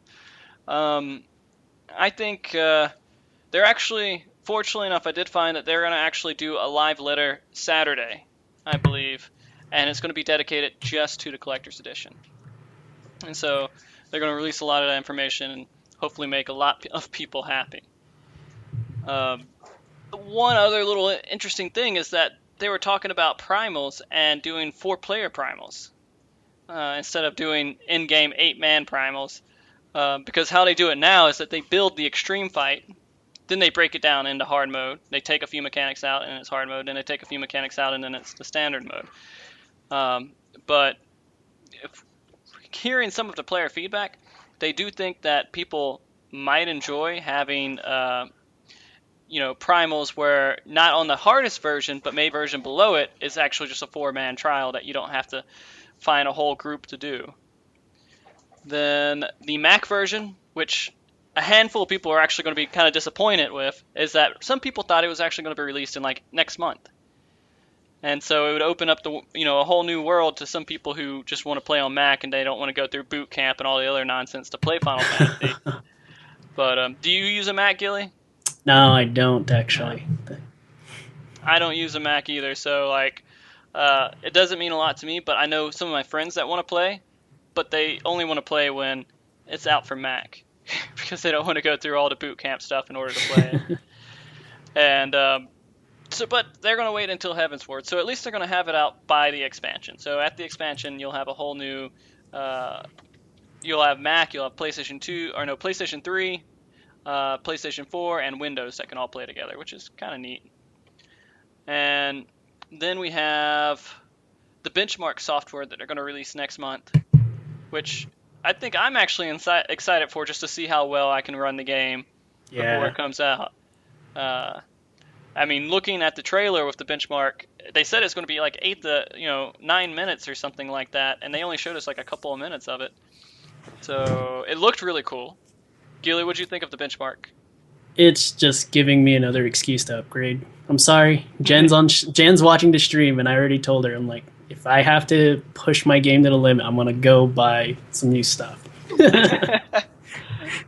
I think they're actually, fortunately enough, I did find that they're going to actually do a live letter Saturday, I believe, and it's going to be dedicated just to the collector's edition. And so they're going to release a lot of that information and hopefully make a lot of people happy. One other little interesting thing is that they were talking about primals and doing 4-player primals instead of doing in-game 8-man primals. Because how they do it now is that they build the extreme fight, then they break it down into hard mode. They take a few mechanics out and it's hard mode, then they take a few mechanics out and then it's the standard mode. But hearing some of the player feedback, they do think that people might enjoy having primals where not on the hardest version, but maybe version below it is actually just a 4-man trial that you don't have to find a whole group to do. Then the Mac version, which a handful of people are actually going to be kind of disappointed with, is that some people thought it was actually going to be released in like next month. And so it would open up a whole new world to some people who just want to play on Mac and they don't want to go through boot camp and all the other nonsense to play Final Fantasy. But do you use a Mac, Gilly? No, I don't actually. I don't use a Mac either, so it doesn't mean a lot to me. But I know some of my friends that want to play, but they only want to play when it's out for Mac because they don't want to go through all the boot camp stuff in order to play it. And but they're going to wait until Heavensward. So at least they're going to have it out by the expansion. So at the expansion, you'll have a whole new. You'll have Mac, you'll have PlayStation 3, PlayStation 4, and Windows that can all play together, which is kind of neat. And then we have the benchmark software that they're going to release next month, which I think I'm actually excited for just to see how well I can run the game before it comes out. I mean, looking at the trailer with the benchmark, they said it's going to be like 9 minutes or something like that, and they only showed us like a couple of minutes of it. So it looked really cool. Gilly, what'd you think of the benchmark? It's just giving me another excuse to upgrade. I'm sorry. Jen's watching the stream, and I already told her, I'm like, if I have to push my game to the limit, I'm going to go buy some new stuff.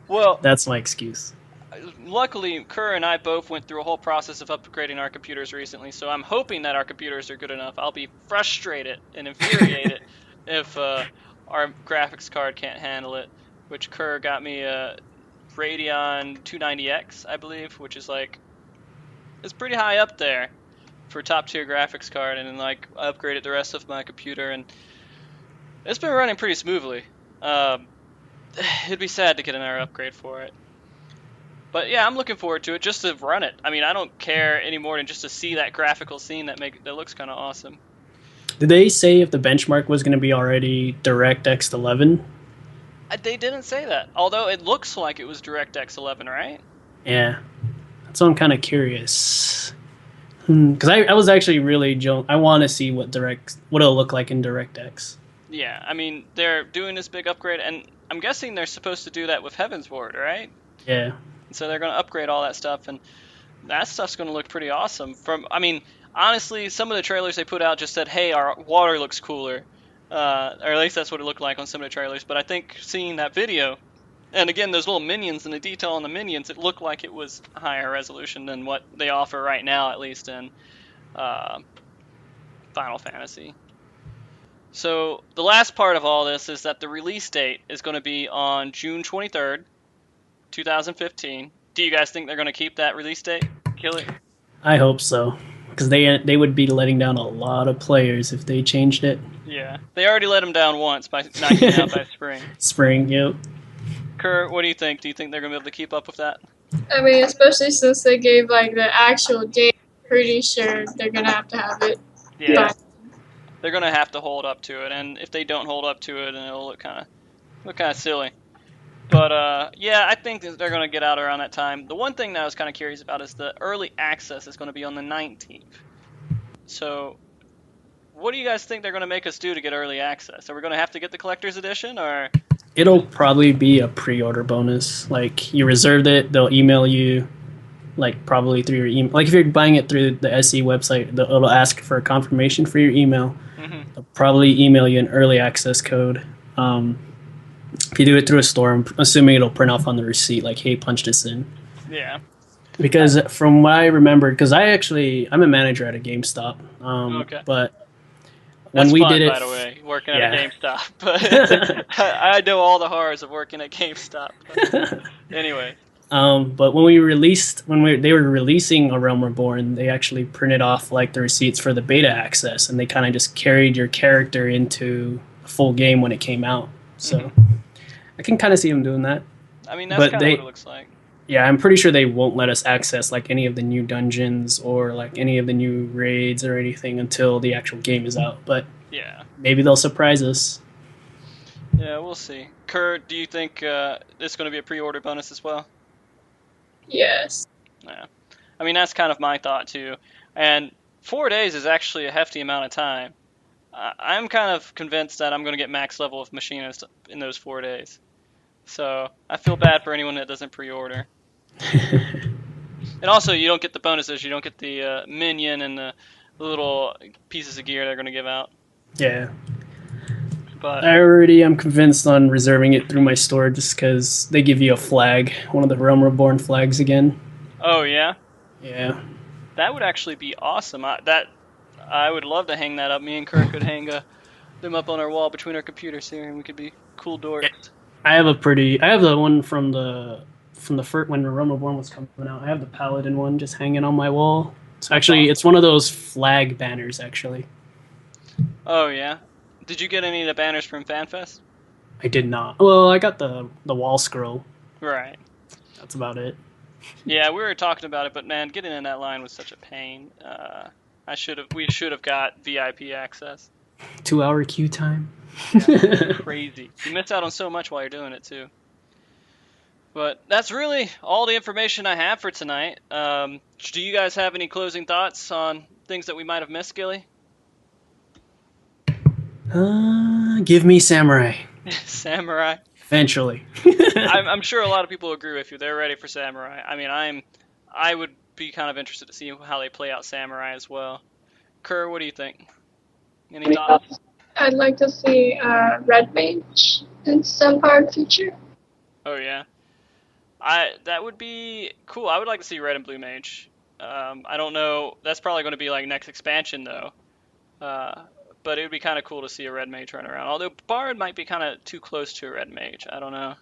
Well, that's my excuse. luckily, Kerr and I both went through a whole process of upgrading our computers recently, so I'm hoping that our computers are good enough. I'll be frustrated and infuriated if our graphics card can't handle it, which Kerr got me a Radeon 290X, I believe, which is like, it's pretty high up there for top tier graphics card, and then like I upgraded the rest of my computer, and it's been running pretty smoothly. Um, it'd be sad to get another upgrade for it. But yeah, I'm looking forward to it just to run it. I mean, I don't care any more than just to see that graphical scene that looks kind of awesome. Did they say if the benchmark was going to be already DirectX 11? They didn't say that, although it looks like it was DirectX 11, right? Yeah, so I'm kind of curious. Because I was actually really I want to see what it'll look like in DirectX. Yeah, I mean, they're doing this big upgrade, and I'm guessing they're supposed to do that with Heavensward, right? Yeah. So they're going to upgrade all that stuff, and that stuff's going to look pretty awesome. I mean, honestly, some of the trailers they put out just said, "Hey, our water looks cooler," or at least that's what it looked like on some of the trailers. But I think seeing that video, and again, those little minions and the detail on the minions, it looked like it was higher resolution than what they offer right now, at least in uh, Final Fantasy. So the last part of all this is that the release date is going to be on June 23rd, 2015. Do you guys think they're going to keep that release date? Kill it? I hope so, because they would be letting down a lot of players if they changed it. Yeah, they already let them down once by knocking it out by spring. Spring, yep. Kurt, what do you think? Do you think they're going to be able to keep up with that? I mean, especially since they gave like the actual date, pretty sure they're gonna have to have it. Yeah. They're going to have to hold up to it, and if they don't hold up to it, then it'll look kind of silly. But yeah, I think they're going to get out around that time. The one thing that I was kind of curious about is the early access is going to be on the 19th. So, what do you guys think they're going to make us do to get early access? Are we going to have to get the collector's edition, or? It'll probably be a pre-order bonus. Like, you reserved it, they'll email you, like, probably through your email. Like, if you're buying it through the SE website, it'll ask for a confirmation for your email. Mm-hmm. They'll probably email you an early access code. If you do it through a store, I'm assuming it'll print off on the receipt, like, hey, punch this in. Yeah. Because from what I remember, because I'm a manager at a GameStop. Okay. But That's when we fun, did it, by the way, working at a GameStop. But I know all the horrors of working at GameStop. Anyway. But when they were releasing A Realm Reborn, they actually printed off like the receipts for the beta access, and they kind of just carried your character into a full game when it came out. So I can kind of see them doing that. I mean, that's kind of what it looks like. Yeah, I'm pretty sure they won't let us access like any of the new dungeons or like any of the new raids or anything until the actual game is out. But yeah, maybe they'll surprise us. Yeah, we'll see. Kurt, do you think it's going to be a pre-order bonus as well? Yes. Yeah. I mean, that's kind of my thought too. And 4 days is actually a hefty amount of time. I'm kind of convinced that I'm going to get max level of machinist in those 4 days. So I feel bad for anyone that doesn't pre-order. And also, you don't get the bonuses. You don't get the minion and the little pieces of gear they're going to give out. Yeah. But I already am convinced on reserving it through my store just because they give you a flag, one of the Realm Reborn flags again. Oh, yeah? Yeah. That would actually be awesome. I would love to hang that up. Me and Kirk could hang them up on our wall between our computers here, and we could be cool dorks. I have the one from the first when Realm Reborn was coming out. I have the Paladin one just hanging on my wall. It's one of those flag banners actually. Oh yeah. Did you get any of the banners from FanFest? I did not. Well, I got the wall scroll. Right. That's about it. Yeah, we were talking about it, but man, getting in that line was such a pain. We should have got VIP access. 2-hour queue time. Yeah, crazy. You miss out on so much while you're doing it too. But that's really all the information I have for tonight. Do you guys have any closing thoughts on things that we might have missed, Gilly? Give me Samurai. Samurai. Eventually. I'm sure a lot of people agree with you. They're ready for Samurai. I mean, I would be kind of interested to see how they play out Samurai as well. Kerr, what do you think? Any thoughts? I'd like to see Red Mage in some part future. Oh yeah. That would be cool. I would like to see red and blue mage. I don't know. That's probably going to be like next expansion though. Uh, but it would be kind of cool to see a red mage run around. Although bard might be kind of too close to a red mage. I don't know.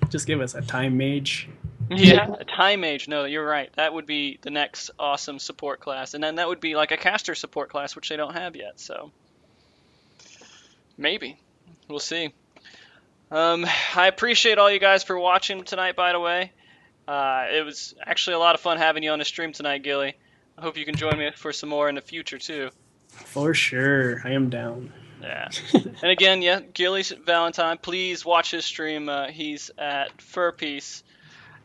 Just give us a time mage. Yeah, a time mage. No, you're right. That would be the next awesome support class, and then that would be like a caster support class, which they don't have yet. So maybe we'll see. I appreciate all you guys for watching tonight. By the way, it was actually a lot of fun having you on the stream tonight, Gilly. I hope you can join me for some more in the future too. For sure, I am down. Yeah. And again, yeah, Gilly's Valentine. Please watch his stream. He's at Fur Piece,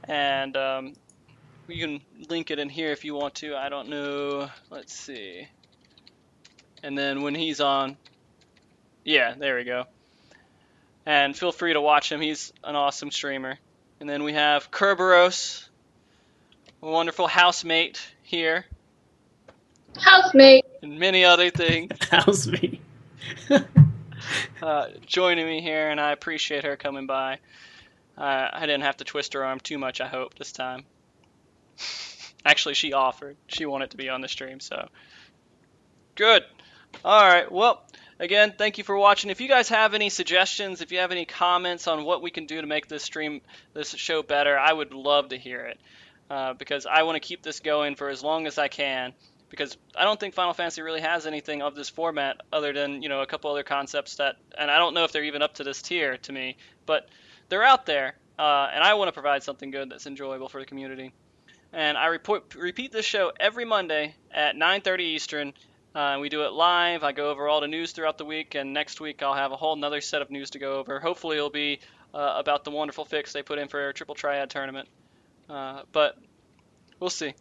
and you can link it in here if you want to. I don't know. Let's see. And then when he's on, yeah, there we go. And feel free to watch him. He's an awesome streamer. And then we have Kerberos, a wonderful housemate here, Housemate. and many other things How's me? joining me here, and I appreciate her coming by. I didn't have to twist her arm too much, I hope, this time. Actually, she offered. She wanted to be on the stream, so. Good. All right. Well, again, thank you for watching. If you guys have any suggestions, if you have any comments on what we can do to make this show better, I would love to hear it. Because I want to keep this going for as long as I can. Because I don't think Final Fantasy really has anything of this format other than, a couple other concepts that, and I don't know if they're even up to this tier to me, but they're out there, and I want to provide something good that's enjoyable for the community. And I repeat this show every Monday at 9:30 Eastern. We do it live. I go over all the news throughout the week, and next week I'll have a whole nother set of news to go over. Hopefully it'll be about the wonderful fix they put in for our Triple Triad tournament. But we'll see.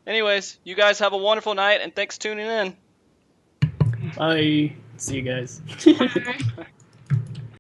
Anyways, you guys have a wonderful night, and thanks for tuning in. Bye. See you guys. Bye.